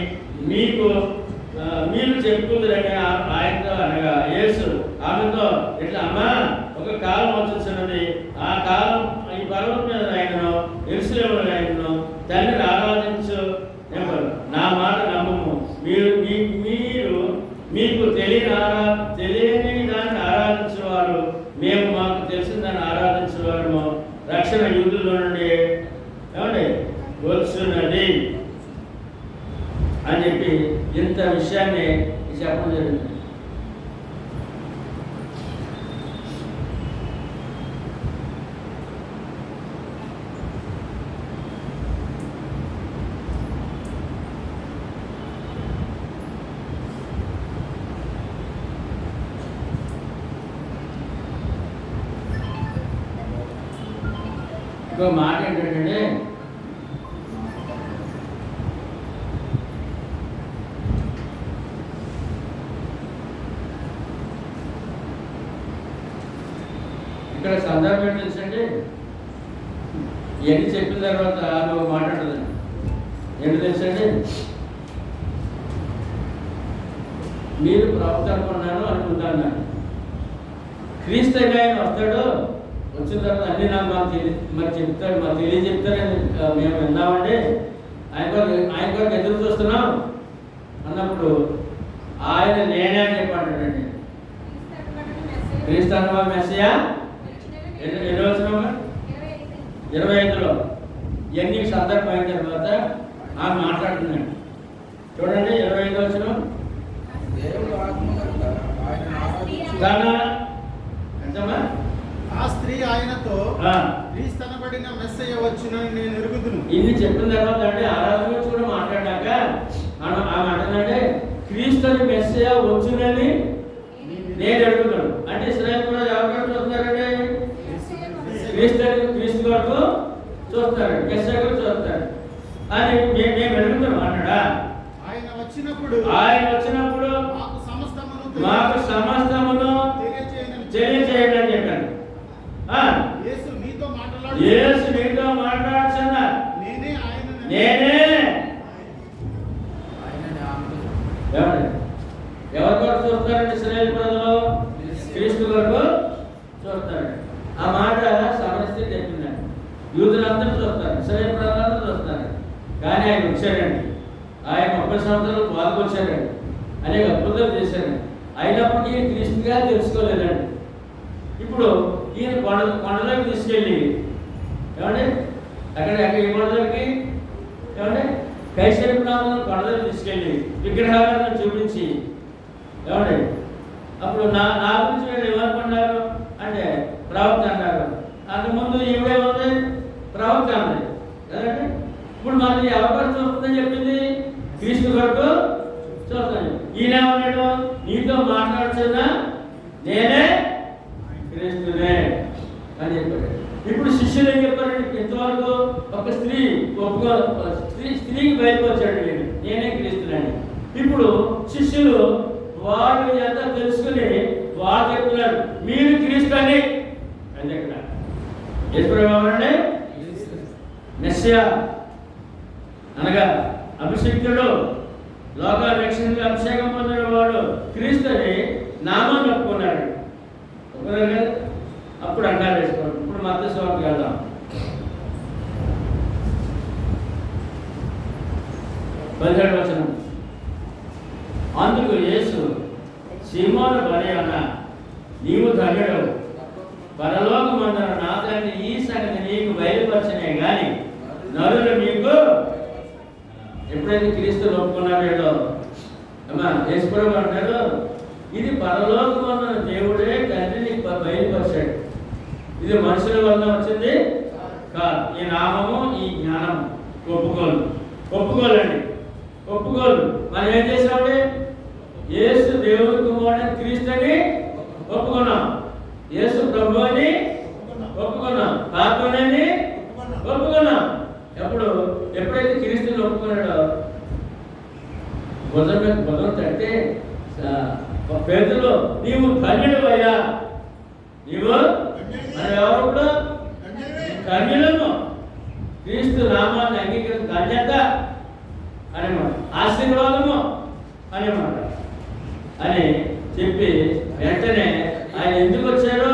మీరు చెప్పుకుందరని ఆయనతో అనగా, యేసు ఆమెతో ఇట్లా, అమ్మా ఒక కాలం వచ్చున్నది, ఆ కాలం ఈ పర్వతం మీద ఆయనను యెరూషలేములో ఆయనను తండ్రిని ఆరాధించు, నా మాట నమ్మము. మీకు తెలియని దాన్ని ఆరాధించేవారు, మేము మాకు తెలిసిన దాన్ని ఆరాధించేవారు, రక్షణ యూదుల నుండి వచ్చున్నది అని చెప్పి ఇంత విషయాన్ని చెప్పడం జరిగింది. ఇంకో మాట ఏంటంటే, ఇక్కడ సందర్భం ఏంటి తెలుసండి, ఇవన్నీ చెప్పిన తర్వాత నువ్వు మాట్లాడదండి. ఏంటి తెలుసండి, మీరు ప్రవక్త అనుకున్నాను అనుకుంటాను, క్రీస్తు ఆయన వస్తాడు, వచ్చిన తర్వాత అన్నీ నాకు మరి చెప్తాడు, మాకు తెలియజెప్తారని మేము విన్నామండి, ఆయన కొరకు ఎదురు చూస్తున్నాం అన్నప్పుడు ఆయన నేనే అని చెప్పాడండి. క్రీస్తు అనుభవ మెస్సయా ఎన్ని వచ్చినా 25లో ఇవన్నీ సందర్భం అయిన తర్వాత ఆమె మాట్లాడుతున్నాడు. చూడండి 25 వచ్చిన ఎంతమ్మా, ఆ స్త్రీ ఆయనతో, క్రీస్తనబడిన మెస్సయ్య వచ్చునని నేను ఎరుగుదును. ఇది చెప్పిన తర్వాత అంటే ఆరాధన గురించి కూడా మాట్లాడాక ఆమె అంటుందంటే, క్రీస్తు మెస్సయ్య వచ్చునని నేను ఎరుగుతాను. అంటే ఇశ్రాయేలు కూడా ఎవరు చూస్తున్నారంటే క్రీస్తు వరకు చూస్తారు, మెస్సయ్య కూడా చూస్తారు అని మేము ఎరుగుతాం అన్నాడా. ఆయన వచ్చినప్పుడు మాకు సమస్తమును తెలియచేయండి అని చెప్పాను. యేసు నీతో మాట్లాడుతున్నా, నేనే ఎవరి కొరకు చూస్తారండి? ఇశ్రాయేలు ప్రజలు క్రీస్తు కొరకు చూస్తారు. ఆ మాట సమస్య చెప్పిందండి. యూదులందరూ చూస్తారు, ఇశ్రాయేలు ప్రజలందరూ చూస్తారు. కానీ ఆయన వచ్చాడండి, ఆయన 30 సంవత్సరాలు పాల్గొచ్చాడండి, అనేక అద్భుతాలు చేశాడండి. అయినప్పటికీ క్రీస్తుగా తెలుసుకోలేదండి. ఇప్పుడు ఈయన కొండలోకి తీసుకెళ్ళి అక్కడ ఈ కొండలోకి కైసరపునామం కొండలోకి తీసుకెళ్ళి విగ్రహాలను చూపించి అప్పుడు నా గురించి వీళ్ళు ఏమనుకున్నారు అంటే ప్రవక్త అన్నారు. అంతకుముందు ఈవిడే ఉంది, ప్రవక్త అన్నది కదండి. ఇప్పుడు మళ్ళీ ఎవరు చూస్తుందని చెప్పింది, క్రీస్తు వరకు చూస్తాను. ఈయన ఉన్నాడు, నీతో మాట్లాడుతున్నా నేనే క్రీస్తునే అని చెప్పాడు. ఇప్పుడు శిష్యులు ఏం చెప్పారండి, ఇంతవరకు ఒక స్త్రీ స్త్రీకి బయలుపరిచాడు, నేనే క్రీస్తునని. ఇప్పుడు శిష్యులు వాళ్ళు ఎంత తెలుసుకుని వాళ్ళు చెప్తున్నారు మీరు క్రీస్తు అని. అది ఇక్కడ యేసుప్రభువునే మెస్సియా అనగా అభిషిక్తుడు, లోక రక్షణకు అభిషేకం పొందిన వాడు క్రీస్తు అని నామాన్ని ఒప్పుకున్నాడు. ఒప్పుకున్నారు కదా. అప్పుడు అంటారు వేసుకోండి. ఇప్పుడు మత్తయి సువార్తకి వెళ్దాం. 17వ వచనం. అందుకు యేసు సీమోను బరయోనా, నీవు ధన్యుడవు, పరలోకమందున నా తండ్రి ఈ సంగతి నీకు బయలుపరచనే గాని నరులు నీకు. ఎప్పుడైతే క్రీస్తుని ఒప్పుకున్నాడో అమ్మా యేసుప్రభువు అంటారు ఇది పరలోకమందున దేవుడే తండ్రిని బయలుపరిచాడు, ఇది మనుషుల వల్ల వచ్చింది కాదు. ఈ నామము ఈ జ్ఞానం ఒప్పుకోలండి. మనం ఏం చేసామంటే యేసు దేవుని కుమారుడు క్రీస్తు అని ఒప్పుకున్నాం, యేసు ప్రభు అని ఒప్పుకున్నాం, పాపని ఒప్పుకున్నాం. ఎప్పుడైతే క్రీస్తుని ఒప్పుకున్నాడో భుజం తట్టే పేతులు నీవు ధన్యుడు అయ్యా, నీవు మన ఎవరు ధన్యులము, క్రీస్తు నామాన్ని అంగీకరించ ధన్యత అనేమాట, ఆశీర్వాదము అనేమాట అని చెప్పి వెంటనే ఆయన ఎందుకు వచ్చారో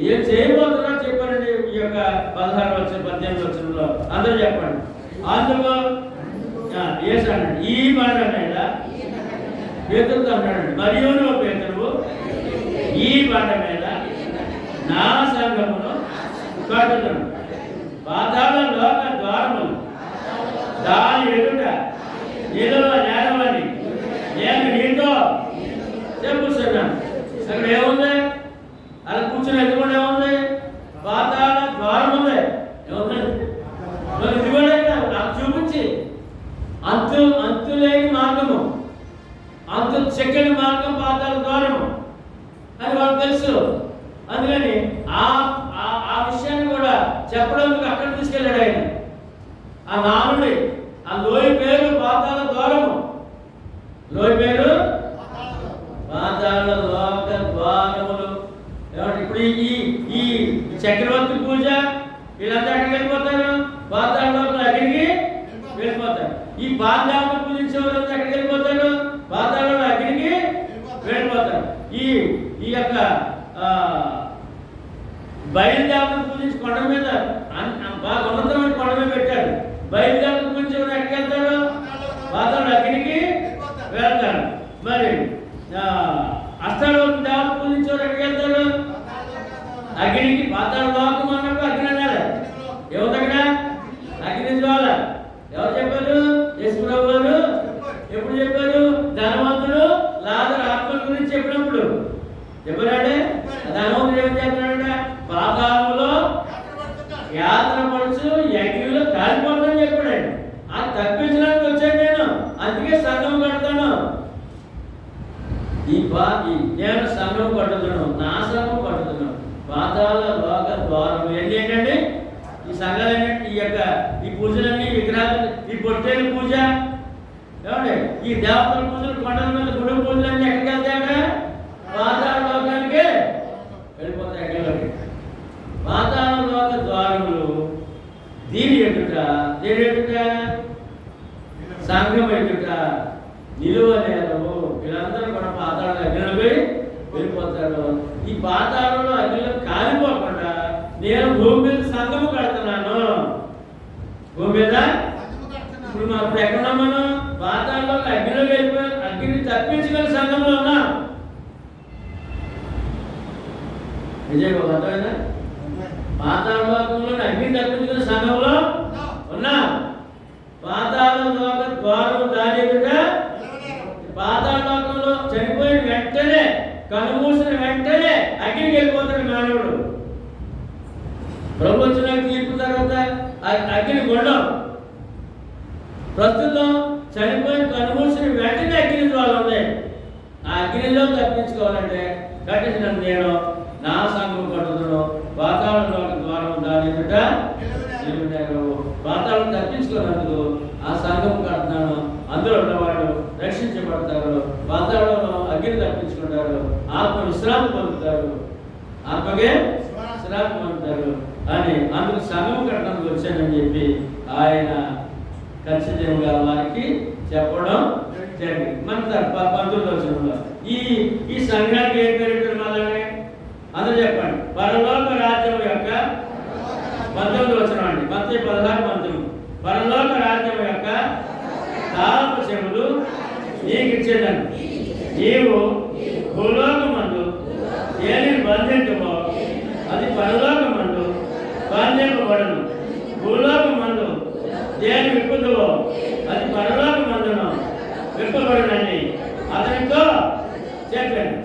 ఏం చేయబోతున్నారో చెప్పారండి. ఈ యొక్క 16 వచనం 18 వచనంలో అందరూ చెప్పండి. అందులో యేసు అన్నాడు ఈ బండ మీద పేతురుతో అన్నాడు మరియును పేతురు ఈ బండ మీద నా సంఘమును కట్టుదును, పాతాళ లోక ద్వారములు దాని ఎదుట నిలువ నేరవని నేను నీతో చెప్పుతున్నాను. అక్కడ ఏముంది? అలా కూర్చొని ఎదుగుండా ఏముంది? పాతాళ ద్వారం ఉంది. ఏముంది? ఇదిగోండి నాకు చూపించి అంతులేని మార్గము, అంతు చెక్కని మార్గం పాతాళ ద్వారము అని వాళ్ళకి తెలుసు. అందుకని ఆ విషయాన్ని కూడా చెప్పడానికి అక్కడ తీసుకెళ్ళాడు ఆయన. ఆ నానుడి ఆ లోయ పేరు పాతాళ ద్వారము, లోయ పేరు పాతాళ లోక ద్వారములు. ఇప్పుడు ఈ చక్రవర్తి పూజ వీళ్ళంతా ఎక్కడికి వెళ్ళిపోతారు? పాతాళ లోపల అగ్నికి వెళ్ళిపోతారు. ఈ పాతాళ పూజించే వాళ్ళంతా ఎక్కడికి వెళ్ళిపోతారు? పాతాళ అగ్నికి వెళ్ళిపోతారు. ఈ యొక్క బయలుదేవతను పూజించి కొండ మీద బాగా ఉన్నతమైన కొండ మీద పెట్టాడు. బయలుదేవతను పూజించే వాళ్ళు ఎక్కడికి వెళ్తారు? పాతాళ అగ్నికి వెళ్తారు. మరి అష్టాలోక దేవత పూజించే వాళ్ళు ఎక్కడికి వెళ్తారు? అగ్నికి. పాతాళ లోకం అన్నప్పుడు అగ్ని అన్నారు. ఎవరక్కడ అగ్ని జ్వాల. ఎవరు చెప్పారు? యేసుప్రభు వారు ఎప్పుడు చెప్పారు? ధనవంతుడు లాజరు ఆత్మ గురించి చెప్పినప్పుడు చెప్పాడే. ధనవంతుడు ఏం చెప్పాడంటే పాతాళంలో యాత్ర పడుచు అగ్నిలో కాలిపోతుందని చెప్పాడు. అది తప్పించడానికి వచ్చాను నేను, అందుకే సంఘం కడతాను. నేను సంఘం కట్టుతున్నాను, నా సంఘం కట్టుతున్నాను. పాతాళ లోక ద్వారం ఎన్ని ఏంటండి? ఈ సంఘాలన్నీ, ఈ పూజలన్నీ, విగ్రహాలు, ఈ పొట్టేలు పూజ ఏమండి, ఈ దేవతల పూజలు, కొండల మీద గుడి పూజలన్నీ ఎక్కడికి వెళ్తాయట? పాతాళ లోకానికి వెళ్ళిపోతాయి. ఎక్కడికి? పాతాళ లోక ద్వారములు దీని ఎదుట సంఘం ఎదుట నిలువలేరు. వీళ్ళందరూ కూడా పాతాళ అగ్నిలోకి వెళ్ళిపోతారు. ఈ పాతాళంలో అగ్నిలో కాలిపోకుండా నేను భూమి మీద సంఘము కడుతున్నాను. భూమి మీద ఇప్పుడు మనం ఎక్కడున్నాం? మనం పాతాళంలో అగ్నిలో వెళ్ళిపోయి అగ్ని తప్పించుకుని సంఘంలో ఉన్నాం. విజయ్ అర్థమైందా? పాతాళ లోకంలో అగ్ని తప్పించుకుని సంఘంలో ఉన్నాం. పాతాళ లోక ద్వారం దాని ఎదుట పాతాళ లోకంలో చనిపోయిన వెంటనే, కనుమూసిన వెంటనే అగ్నికి వెళ్ళిపోతాడు మానవుడు. ప్రపంచంలోకి తీర్పు తర్వాత అగ్ని గుండం. ప్రస్తుతం చనిపోయిన కనుమూసిన వెంటనే అగ్ని జ్వాల ఉంది. ఆ అగ్నిలో తప్పించుకోవాలంటే కట్టించిన నేను నా సంఘం కట్టుతున్నాను. పాతాళ లోక ద్వారం దాని ఎదుట ఆ సంఘం కడుతున్నాను, అందులో ఉన్నవాళ్ళు రక్షించబడతారు, వాతావరణంలో అగ్ని తప్పించుకుంటారు, ఆత్మ విశ్రాంతి పొందుతారు, ఆత్మకే విశ్రాంతి పొందుతారు అని అందుకు సంఘం కట్టడానికి వచ్చానని చెప్పి ఆయన ఖచ్చితంగా వారికి చెప్పడం జరిగింది. మన 19వ వచనంలో ఈ సంఘానికి ఏం పేరు మళ్ళీ అందరూ చెప్పండి. పరలోక రాజ్యం యొక్క 19వ వచనం అండి, మత్తయి 16:19. పరలోక రాజ్యం యొక్క తాళపు చెవులు నీకు ఇచ్చేదండి. నీవు భూలోకమందు ఏది బంధించమో అది పరలోకమందు బంధింపబడును, భూలోకమందు ఏది విప్పుదువో అది పరలోకమందును విప్పబడునని అతనితో చెప్పాను.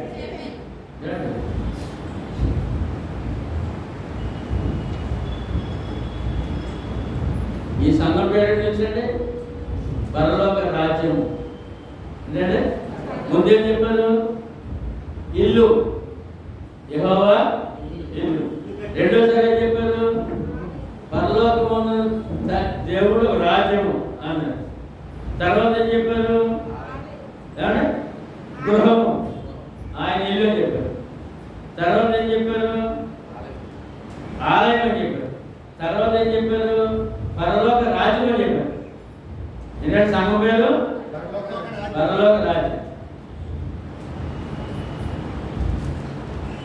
ఈ సంఘం పేరు ఏంటంటే పరలోక రాజ్యం. అంటే ముందేం చెప్పారు? ఇల్లు, యెహోవా ఇల్లు. రెండోసారి ఏం చెప్పారు? పరలోకమున దేవుడు రాజ్యము అన్నారు. తర్వాత ఏం చెప్పారు? గృహము, ఆయన ఇల్లు అని చెప్పారు. తర్వాత ఏం చెప్పారు? ఆలయం అని చెప్పారు. తర్వాత ఏం చెప్పారు? పరలోక రాజ్యం అని చెప్పారు. ఎందుకంటే సంఘం పేరు పరలోక రాజ్యం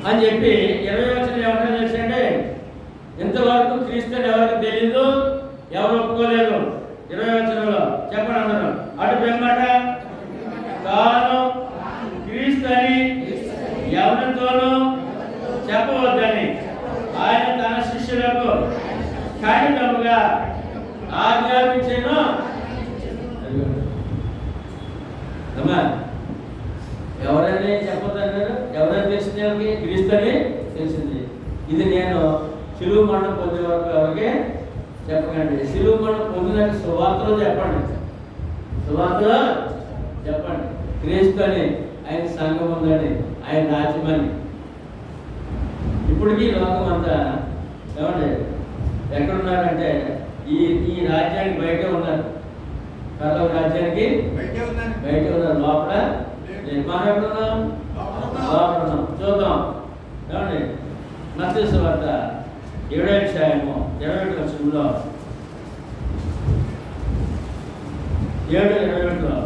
అని చెప్పి 20వ వచనం ఏమన్నా చేసండి, ఇంతవరకు క్రీస్తుని ఎవరికి తెలీదు, ఎవరు ఒప్పుకోలేదు. 20వ వచనంలో చెప్పండి అందరూ, అటు పిమ్మట తాను క్రీస్తు అని ఎవరితోనూ చెప్పవద్దని ఆయన తన శిష్యులకు ఖండితముగా ఆజ్ఞాపించెను. ఎవరైనా చెప్పొద్దన్నారు. ఎవరైనా తెలిసింది ఎవరికి? క్రీస్తు అని తెలిసింది. ఇది నేను శిలువ మరణం పొందే వరకు ఎవరికి చెప్పకండి. శిలువ మరణం పొందినట్టు సువార్తలో చెప్పండి, సువార్తలో చెప్పండి. క్రీస్తు అని ఆయన సంఘం ఉందని, ఆయన రాజ్యమని. ఇప్పటికీ లోకం అంతా ఏమండి ఎక్కడున్నారంటే ఈ రాజ్యానికి బయట ఉన్నారు. పరలోక రాజ్యానికి బయట ఉన్నారు, లోపల మనం ఎక్కడున్నాం? లోపల ఉన్నాం. చూద్దాం ఏమండి, మత్తయి సువార్త 7వ అధ్యాయము 21వ వచనంలో 7:21లో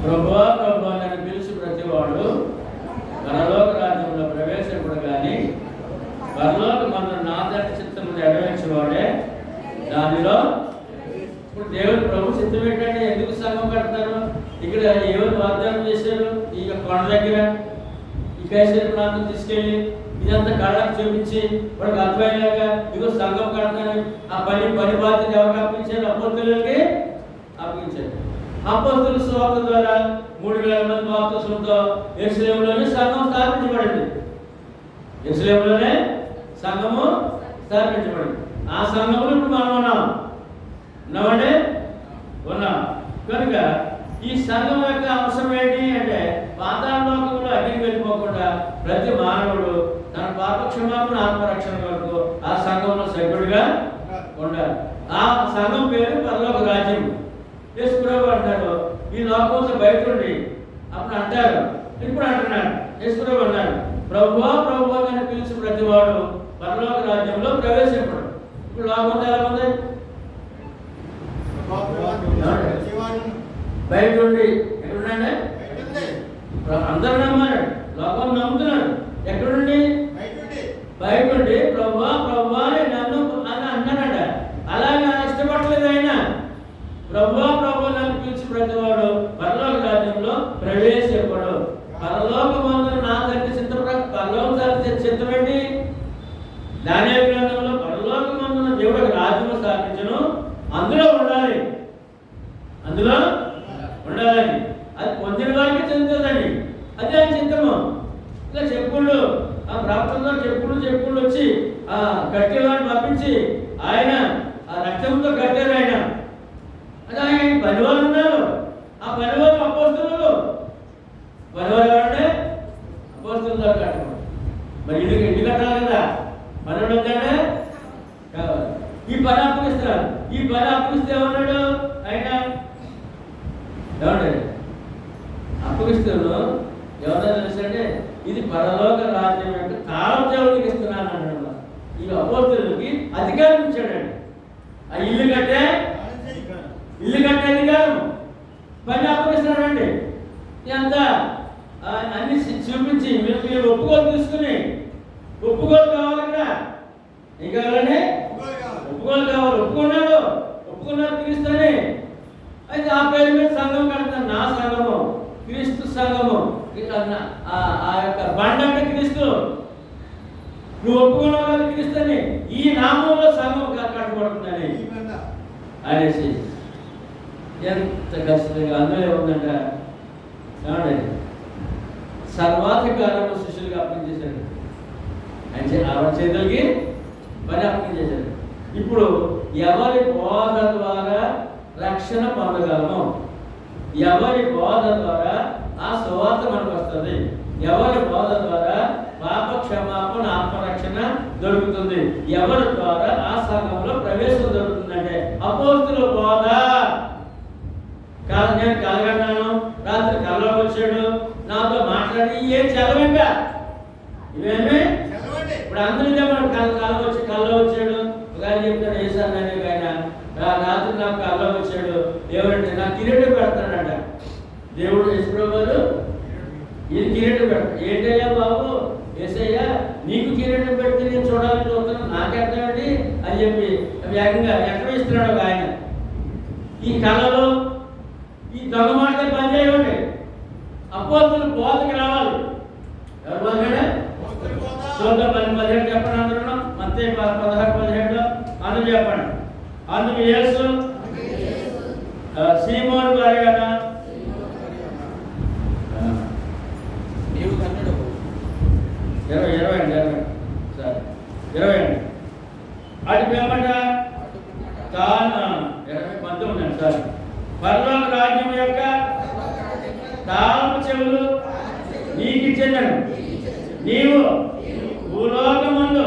ప్రభువా ప్రభువా నన్ను పిలిచి ప్రతివాడు పరలోక రాజ్యంలో ప్రవేశించడు కానీ పరలోక మందు నా తండ్రి చిత్తము నెరవేర్చేవాడే దానిలో. ఇప్పుడు దేవుడు ప్రభు చిత్తం ఏంటంటే ఎందుకు సంఘం కడతారు? ఇక్కడ ఎవరు వాగ్దానం చేశారు? ఈ కొండ దగ్గర ఈ కైసరి ప్రాంతం తీసుకెళ్ళి ఇదంతా కళ్ళకు చూపించి వాడికి అర్థమయ్యేలాగా ఇదిగో సంఘం కడతాను. ఆ పని బాధ్యత ఎవరికి అప్పించారు? అపోస్తలులకి అప్పించారు. అపోస్తలుల సువార్త ద్వారా 3000 మంది బాప్తిస్మంతో యెరూషలేములోనే సంఘం స్థాపించబడింది. యెరూషలేములోనే సంఘము స్థాపించబడింది. ఆ సంఘంలో ఇప్పుడు మనం ఉన్నామండి, ఉన్నాం. కనుక ఈ సంఘం యొక్క అవసరం ఏంటి అంటే పాతాళలోకంలో అగ్నికి వెళ్ళిపోకుండా ప్రతి మానవుడు తన పాపక్షమాపణ ఆత్మరక్షణ వరకు ఆ సంఘంలో సభ్యుడిగా ఉండాలి. ఆ సంఘం పేరు పరలోక రాజ్యం. యేసుప్రభు అంటారు ఈ లోకంలో బయట ఉండి అప్పుడు అంటారు, ఇప్పుడు అంటున్నాడు యేసుప్రభు అన్నాడు, ప్రభువా ప్రభువా అని పిలిచి ప్రతివాడు పరలోక రాజ్యంలో ప్రవేశింపడు. ఇప్పుడు లోకంలో ఎలా ఉంది? బయట ఉండి ఎక్కడున్నాడే? అందరూ నమ్మాడు, లోకం నమ్ముతున్నాడు. ఎక్కడుండి? బయట ఉండి ప్రభువా ప్రభువా నన్ను అని అన్నాడట. అలాగే ఇష్టపడలేదు ఆయన. ప్రభువా ప్రభువా నన్ను పిలిచి ప్రతివాడు పరలోక రాజ్యంలో ప్రవేశింపడు. పరలోకమందు నా తండ్రి చిత్తం ఏంటి? దానియేలు గ్రంథంలో పరలోకమందున దేవుడు రాజ్యం స్థాపించను, అందులో ఉండాలి, అందులో ఉండాలని. అది పొందిన వారికి చెందుతుందండి. అది ఆయన చిత్తము. ఇలా చెప్పుళ్ళు ఆ ప్రాప్తంలో చెప్పుళ్ళు వచ్చి ఆ కట్టేవాడిని పంపించి ఆయన ఆ రక్తంతో కట్టారు. ఆయన అది ఆయన పనివాళ్ళు ఉన్నారు. ఆ పనివాళ్ళు అపోస్తలులు. పనివాళ్ళు అప్పగిస్తే ఏమన్నాడు ఆయన? ఏమండి అప్పగిస్తాను ఎవరైనా తెలుసంటే ఇది పరలోక రాజ్యం అంటే తాళం ఇస్తున్నాను అన్నాడు. ఈ అపోస్తలులకి అధికారం ఇచ్చాడండి. ఆ ఇల్లు కట్టే అధికారం పని అప్పగిస్తున్నాడండి. ఎంత అన్ని చూపించి మీరు ఒప్పుకోలు తీసుకుని ఒప్పుకోలు కావాలి కదా, ఏం కావాలండి? ఒప్పుకోలు కావాలి. ఒప్పుకున్నారు క్రీస్తుని. అయితే ఆ పేరు మీద సంఘం కడతాను. నా సంఘము క్రీస్తు సంఘము, ఆ యొక్క బండ అంటే క్రీస్తు. నువ్వు ఒప్పుకున్నావు కదా క్రీస్తుని, ఈ నామంలో సంఘం కట్టబడుతుందని అనేసి ఎంత కష్టంగా అందులో ఉందంట. ఏమండి సర్వాధికారము శిష్యులుగా అప్పగించేశాడు. ఆయన చేతులకి పని అప్పగించేశాడు. ఇప్పుడు ఎవరి బోధ ద్వారా రక్షణ పొందగలము, ఎవరి బోధ ద్వారా ఆ సువార్త మనకు వస్తుంది, ఎవరి బోధ ద్వారా పాప క్షమాపణ ఆత్మరక్షణ దొరుకుతుంది, ఎవరి ద్వారా ఆ సంఘంలో ప్రవేశం దొరుకుతుందంటే అపోస్తుల బోధ. నేను కలగన్నాను, రాత్రి కళ్ళలోకి వచ్చాడు, నాతో మాట్లాడి ఏం చదవంగా ఇవేమి ఇప్పుడు అందరూ ఇదే మనం కళ్ళ వచ్చాడు. ఒక ఆయన చెప్తాడు వేసాను ఆయన రాత్రి నాకు కళ్ళ వచ్చాడు, దేవుడంటే నాకు కిరీటం పెడతాడంట. దేవుడు యేసుప్రభు గారు ఇది కిరీటం పెడతాడు. ఏంటయ్యా బాబు ఏసయ్యా నీకు కిరీటం పెడితే నేను చూడాలని చూస్తున్నాను, నాకెడతాడండి అని చెప్పి వేగంగా ఎక్కడ ఇస్తున్నాడు ఒక ఆయన. ఈ కళలో ఈ దొంగ మాటలు పనిచేయండి. అపోస్తులు బోధకి రావాలి. ఎవరు బోధగా చూద్దాం. 17 చెప్పండి అందరూ. మత్తయి 16:17 అందుకు చెప్పండి. అందుకు యేసు సీమోను భార్యగా నీవు కన్నడు 20 అండి సార్ 20 అండి అటు ఏమంట తాను 19 అండి సార్. పరలోక రాజ్యం యొక్క తాళపు చెవులు నీకు ఇచ్చేదాను. నీవు భూలోకమందు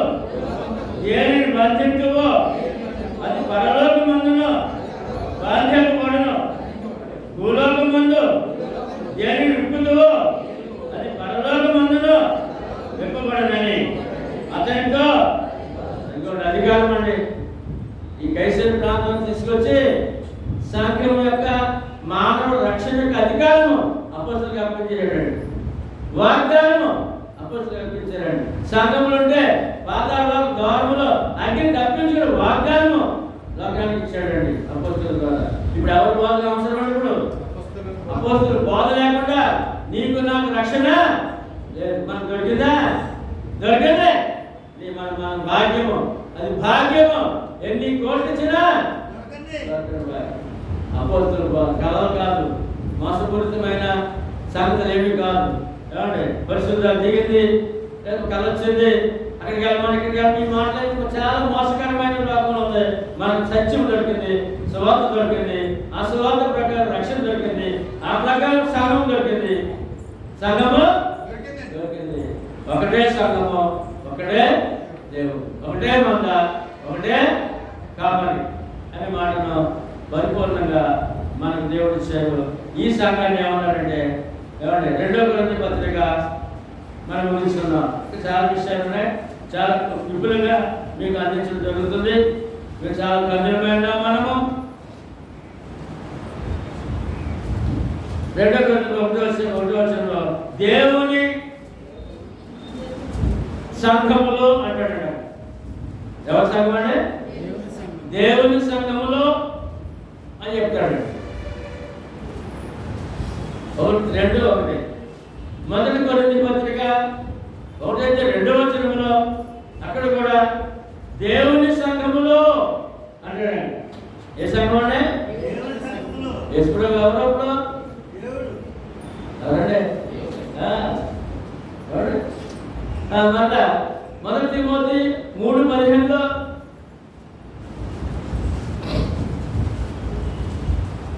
దేనిని బంధించువో అది పరలోకమందును బాధ్యపడును, భూలోకమందు దేనిని విప్పుదువో అది పరలోకమందును విప్పబడనని అతనితో ఇంకోటి అధికారం అండి. ఈ కైసరి ప్రాంతం తీసుకొచ్చి సంఘం యొక్క మానవ రక్షణ యొక్క అధికారము అపోస్తలులకు అప్పగించాడండి. వాగ్దానము అపోస్తలులకు అప్పగించాడండి. సంఘంలో ఉంటే పాతాళ ద్వారములో అగ్ని తప్పించుకుని వాగ్దానము లోకానికి ఇచ్చాడండి అపోస్తలుల ద్వారా. ఇప్పుడు ఎవరు బోధ అవసరం అండి? ఇప్పుడు అపోస్తలుల బోధ లేకుండా నీకు నాకు రక్షణ లేదు. మనకు దొరికిందా? దొరికిందే. మన భాగ్యము, అది భాగ్యము. ఎన్ని కోట్లు ఇచ్చినా అపోస్తలుల బోధ కలలు కాదు, మోసపూరితమైన సంగతులు ఏమీ కాదు. ఏమండి పరిశుద్ధాలు దిగింది, కళ వచ్చింది, అక్కడికి వెళ్ళమని ఇక్కడికి వెళ్ళి మాట్లాడి చాలా మోసకరమైన లోకంలో ఉంది. మనకు సత్యం దొరికింది, సువార్త దొరికింది, ఆ సువార్త ప్రకారం రక్షణ దొరికింది, ఆ ప్రకారం సంఘం దొరికింది. సంఘము దొరికింది. ఒకటే సంఘము, ఒకటే దేవుడు, ఒకటే మంద, ఒకటే కాపరి అనే మాటను పరిపూర్ణంగా మనకు దేవుడు ఇచ్చాడు. ఈ సంఘాన్ని ఏమన్నాడంటే ఏమంటే 2వ కొరింథీ పత్రిక మనం ముగించుకున్నాం. చాలా విషయాలు ఉన్నాయి, చాలా విపులంగా మీకు అందించడం జరుగుతుంది. మీరు చాలా కఠినమైన మనము 2వ కొరింథీ 1వ దేవుని సంఘములో అంటాడు. ఎవరి సంఘం అంటే దేవుని సంఘములో అని చెప్తాడు. 2:1 మొదటి కొరింథీ పత్రిక 1:2 అక్కడ కూడా దేవుని సంఘములో అంటాడు. ఏ సంఘం అంటే ఎప్పుడు ఎవరప్పుడు ఎవరండి? మళ్ళా మొదటి తిమోతి 3:15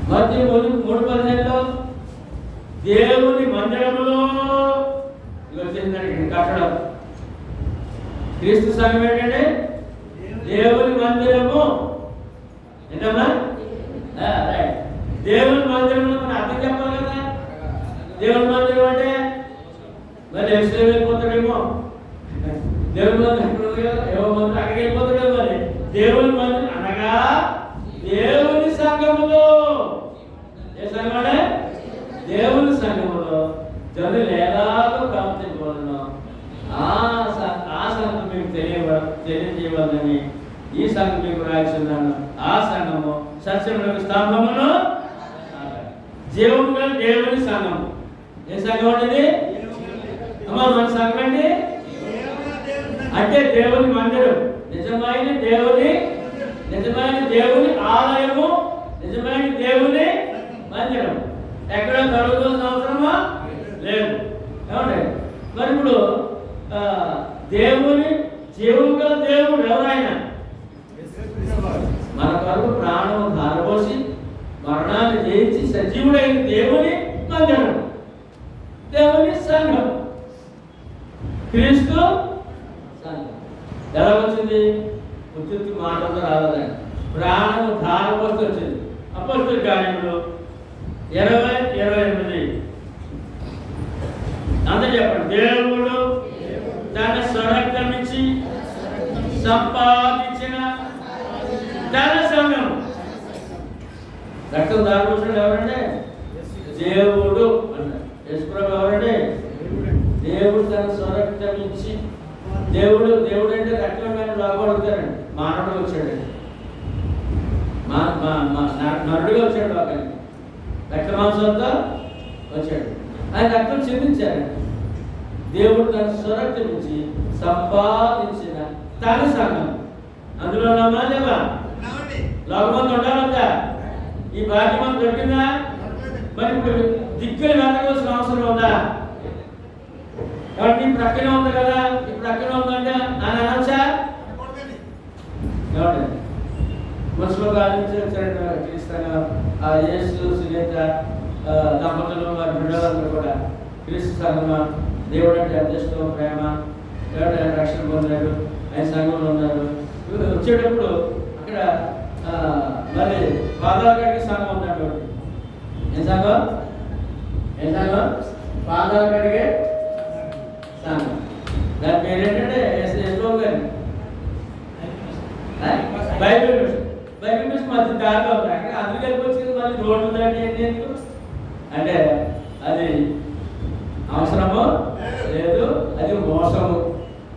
3:15 దేవుని మందిరములో వచ్చిందండి కట్టడం. క్రీస్తు సంఘం ఏంటంటే దేవుని మందిరము. ఏంటమ్మా? రైట్. దేవుని మందిరంలో మనం అర్థం చెప్పాలి కదా. దేవుని మందిరం అంటే మరి ఎక్స్ట్రా వెళ్ళిపోతాడేమో. దేవుని మందిరం ఎక్కడ ఉంది కదా, ఏవో మందిరం అక్కడికి వెళ్ళిపోతాడేమో. మరి దేవుని మందిరం అనగా దేవుని సంఘములో, ఏ సంఘమే? దేవుని సంఘములో జనులు ఎలాగో ప్రవర్తించవలను ఆ సంఘం మీకు తెలియజేయవలని ఈ సంఘం మీకు రాయించున్నాను. ఆ సంఘము సత్యములకు స్తంభమును, జీవము గల దేవుని సంఘము. ఏ సంఘం అనేది? అమ్మా మన సంఘం అండి అంటే దేవుని మందిరం, నిజమైన దేవుని ఆలయము, నిజమైన దేవుని మందిరం. ఎక్కడ జరుగుతున్న అవసరమా లేదు. ఏమంటే మరి ఇప్పుడు దేవుని జీవము గల దేవుడు ఎవరైనా మన కొరకు ప్రాణము ధారపోసి మరణాన్ని జయించి సజీవుడైన దేవుని మందిరం, దేవుని సంఘం, క్రీస్తు సంఘం. ఎలా వచ్చింది? ఉత్తి మాటలతో రాలేదండి, ప్రాణము ధారపోసి వచ్చింది. అపొస్తలుల కార్యములు 20:28 అంత చెప్పండి. దేవుడు తన స్వరక్తమిచ్చి సంపాదించిన తన సంఘం. రక్తం దారిపోసిన ఎవరంటే? దేవుడు అన్నారు. యేసుప్రభు ఎవరంటే? దేవుడు తన స్వరక్తమిచ్చి. దేవుడు అంటే రక్తం కానీ రాబడుతారండి. మానవుడు వచ్చాడండి, నరుడుగా వచ్చాడు. అక్కడికి రక్త మాంసంతో వచ్చాడు. ఆయన రక్తం చెందించారండి. దేవుడు తన స్వరక్తం నుంచి సంపాదించిన తన సంఘం. అందులో ఉన్నామా లేవా? లోకమంతా ఉండాలంతా. ఈ భాగ్యం మనకు దొరికిందా? మరి ఇప్పుడు దిక్కులు వెళ్ళవలసిన అవసరం ఉందా? కాబట్టి ప్రక్కనే ఉంది కదా, ఇప్పుడు ప్రక్కనే ఉందంటే అని అనొచ్చా? ఏమండి? మున్సిపల్ క్రీస్తుగా యేసు సునీత దంపతులు వారి బిడ్డలందరూ కూడా క్రీస్తు సంఘమా, దేవుడు అంటే అదృష్టం, ప్రేమ, దేవుడు రక్షణ పొందారు, ఆయన సంఘంలో ఉన్నారు. వచ్చేటప్పుడు అక్కడ మరి పాదాలకాడికి సంఘం ఉన్నాడు. ఏం సంఘం? పాదాలకాడికే సంఘం. దాని పేరు ఏంటంటే యశ్వబాబు గారి బైబిల్ మిషన్ మధ్య దారిలో ఉంది. అక్కడ అందుకు వెళ్ళిపోవచ్చు. మళ్ళీ రోడ్డు దాటి ఏంటి అంటే అది అవసరము లేదు, అది మోసము.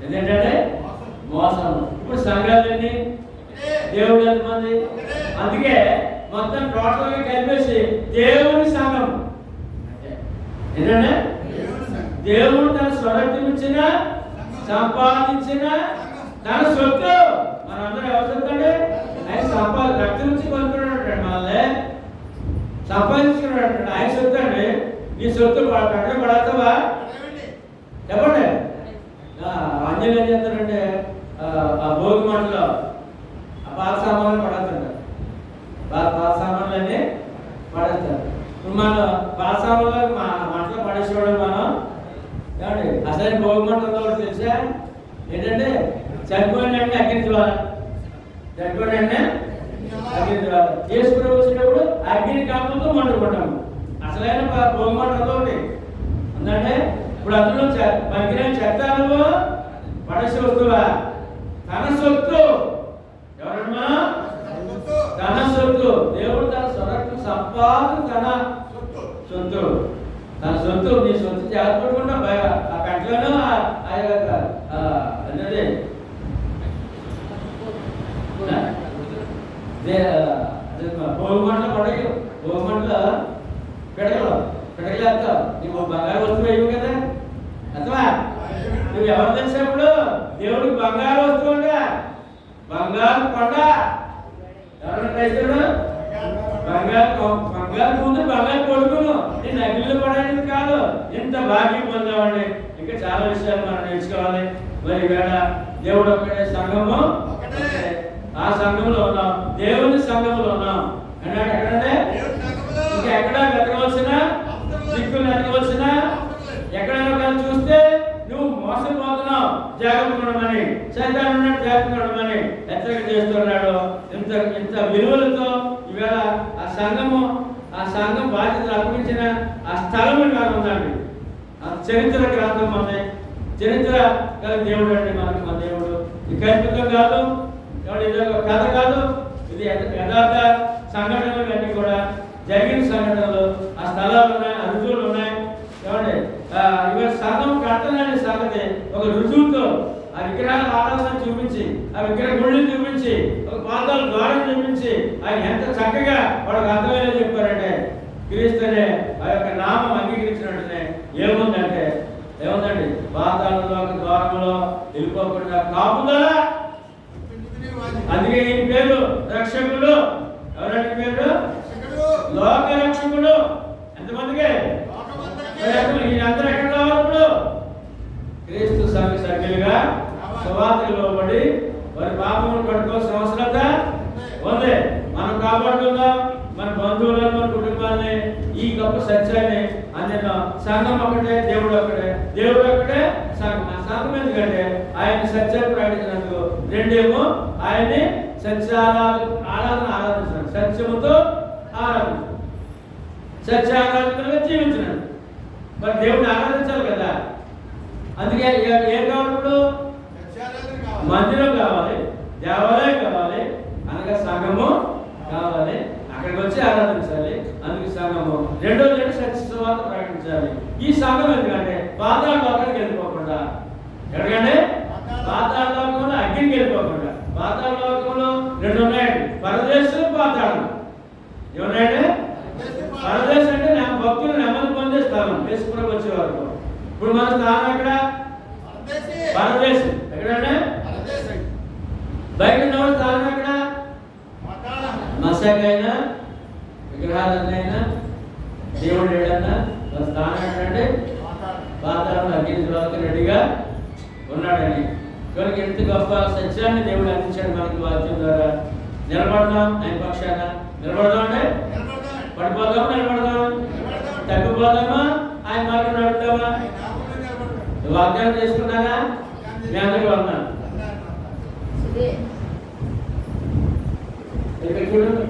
ఎందుకంటే మోసము. ఇప్పుడు సంఘాలన్నీ దేవుడు ఎంతమంది? అందుకే మొత్తం టోటల్గా కలిపేసి దేవుని సంఘం. ఏంటంటే దేవుడు తన స్వరక్తం ఇచ్చిన సంపాదించిన తన సొత్తు. మనందరూ ఎవరు చెప్తాండి? ఆయన రక్తం నుంచి కొనుక్కున్నాడు, మనల్ని సంపాదించుకున్నాడు. ఆయన సొత్తు అండి. నీ సొత్తు పక్కన పడతావా? చెప్పండి. అంజలి ఏం చేస్తారంటే ఆ భోగి మంటలో ఆ పాత సామాన్లు పడేస్తుంటారు. పాత సామాన్లన్నీ పడేస్తారు. ఇప్పుడు మనం పాత సామాన్లు మంటలో పడేసేవాడు మనం. ఏమండి అసలు భోగి మంటలో తెలుసా ఏంటంటే చనిపోయిన అంటే అగ్గించాలి. చనిపోయిన అంటే అగ్గించాలి. చేసుకుని వచ్చినప్పుడు అగ్ని కాపుతో మండుకుంటాము. అసలైన భోగి మంటలో ఉందంటే ఇప్పుడు అందులో పనికిరాని చెత్త నువ్వు పడేసి వస్తువా? తన సొత్తు. ఎవరమ్మా? తన సొత్తు. దేవుడు తన స్వరక్తం సంపాదన తన సొత్తు. తన సొత్తు. నీ సొత్తు జాగ్రత్తకుండా ఆ కంట్లోనూ అన్నది భోగిమంటలో పడేయు. భోగిమంటలో పిడగలేస్తావు. నీకు బంగారు వస్తువు వేయవు కదా. అర్థమా? నువ్వు ఎవరు తెలిసినప్పుడు దేవుడికి బంగారు వస్తువు అంట. బంగారు కొండ. ఎవరైనా క్రైస్తవుడు బంగారు ముందు బంగారు కొడుకును నేను అగ్నిలో పడడానికి కాదు. ఎంత భాగ్యం పొందామండి. ఇంకా చాలా విషయాలు మనం నేర్చుకోవాలి. మరి వేళ దేవుడు ఒక్కడే, సంఘము ఆ సంఘంలో ఉన్నాం, దేవుని సంఘంలో ఉన్నాం అన్నాడు. ఎక్కడంటే ఇంకా ఎక్కడ వెతకవలసిన దిక్కులు వెతకవలసిన ఎక్కడైనా కానీ చూస్తే నువ్వు మోసపోతున్నావు, జాగ్రత్త ఉండమని, సైతాను జాగ్రత్త ఉండమని హెచ్చరిక చేస్తున్నాడు. ఇంత ఇంత విలువలతో ఈవేళ ఆ సంఘం బాధ్యతలు అర్పించిన ఆ స్థలం ఇవాళ ఉందండి. ఆ చరిత్ర గ్రంథం మనది, చరిత్ర గల దేవుడు అండి మనకి. మన దేవుడు ఇది కల్పితం కాదు, ఇది ఒక కథ కాదు, ఇది యథార్థ సంఘటనలు అన్నీ కూడా జరిగిన సంఘటనలు. ఆ స్థలాలు ఉన్నాయి, ఆ రుజువులు ఉన్నాయి. ఏమండి ఇవాళ సంఘం కట్టననే సంగతి ఒక రుజువుతో ఆ విగ్రహాల ఆరాధన చూపించి, ఆ విగ్రహ గుళ్ళు చూపించి, ఒక పాదాల ద్వారం చూపించి ఆయన ఎంత చక్కగా వాళ్ళకి అర్థమయ్యేలా చెప్పారంటే క్రీస్తునే ఆ యొక్క నామం అంగీకరించినట్టునే ఏముందండి పాతాళంలో ద్వారంలో వెళ్ళిపోకుండా కాపుదల. అందుకే ఈ పేరు రక్షకుడు. ఎవరంటే పేరు లోక రక్షకుడు. ఎంతమందికి? అందరూ ఎక్కడ రావాలి? ఇప్పుడు క్రీస్తు సంఘ సభ్యులుగా సువార్తకు లోబడి వారి పాపములు కట్టుకోవాల్సిన అవసరత ఉంది. మనం కాపాడుకుందాం మన బంధువులను, మన కుటుంబాన్ని, ఈ గొప్ప సత్యాన్ని అందులో. సంఘం ఒకటే, దేవుడు ఒకటే. దేవుడు ఒకటే, సంఘం. ఆ సంఘం ఎందుకంటే ఆయన సత్యాన్ని ప్రకటించినందుకు. రెండేమో ఆయన్ని ఆరాధించాడు, సత్యముతో ఆరాధించాడు, సత్యారాధనగా జీవించినాడు. మరి దేవుడిని ఆరాధించాలి కదా. అందుకే ఏం కావాలి? ఇప్పుడు మందిరం కావాలి, దేవాలయం కావాలి, అనగా సంఘము కావాలి. అక్కడికి వచ్చి ఆరాధించాలి. అందుకే సంఘము. రెండోది సత్యవార్త ప్రకటించాలి. ఈ సంఘం ఎందుకంటే పాతాళ లోకానికి వెళ్ళిపోకుండా, ఎక్కడికంటే పాతాళ లోకంలో అగ్నికి వెళ్ళిపోకుండా. పాతాళ లోకంలో రెండు ఉన్నాయండి, పరదేశం, పాతాళం. ఏమున్నాయండి? పరదేశం అంటే భక్తులు నెమ్మది పొందే స్థానం, వేసుకుని వచ్చే వరకు. ఇప్పుడు మన స్థానం ఎక్కడ? పరదేశం. ఎక్కడంటే బయట ఉన్న స్థానం ఎక్కడ? మసకైనా విగ్రహాలైనా దేవుడు ఏడన్నా మన స్థానం ఏంటంటే పాతాళం, అగ్ని రెడీగా ఉన్నాడని. కనుక ఎంత గొప్ప సత్యాన్ని దేవుడు అందించాడు మనకి వాక్యం ద్వారా. నిలబడదాం ఆయన పక్షాన. నిలబడదాం అంటే పడిపోదామా, నిలబడదాం, తగ్గిపోదామా, ఆయన మార్గం నడుపుతామా? వాగ్దానం చేసుకున్నారా? మీ అందరికీ వందనాలు. ఇక్కడ చూడండి.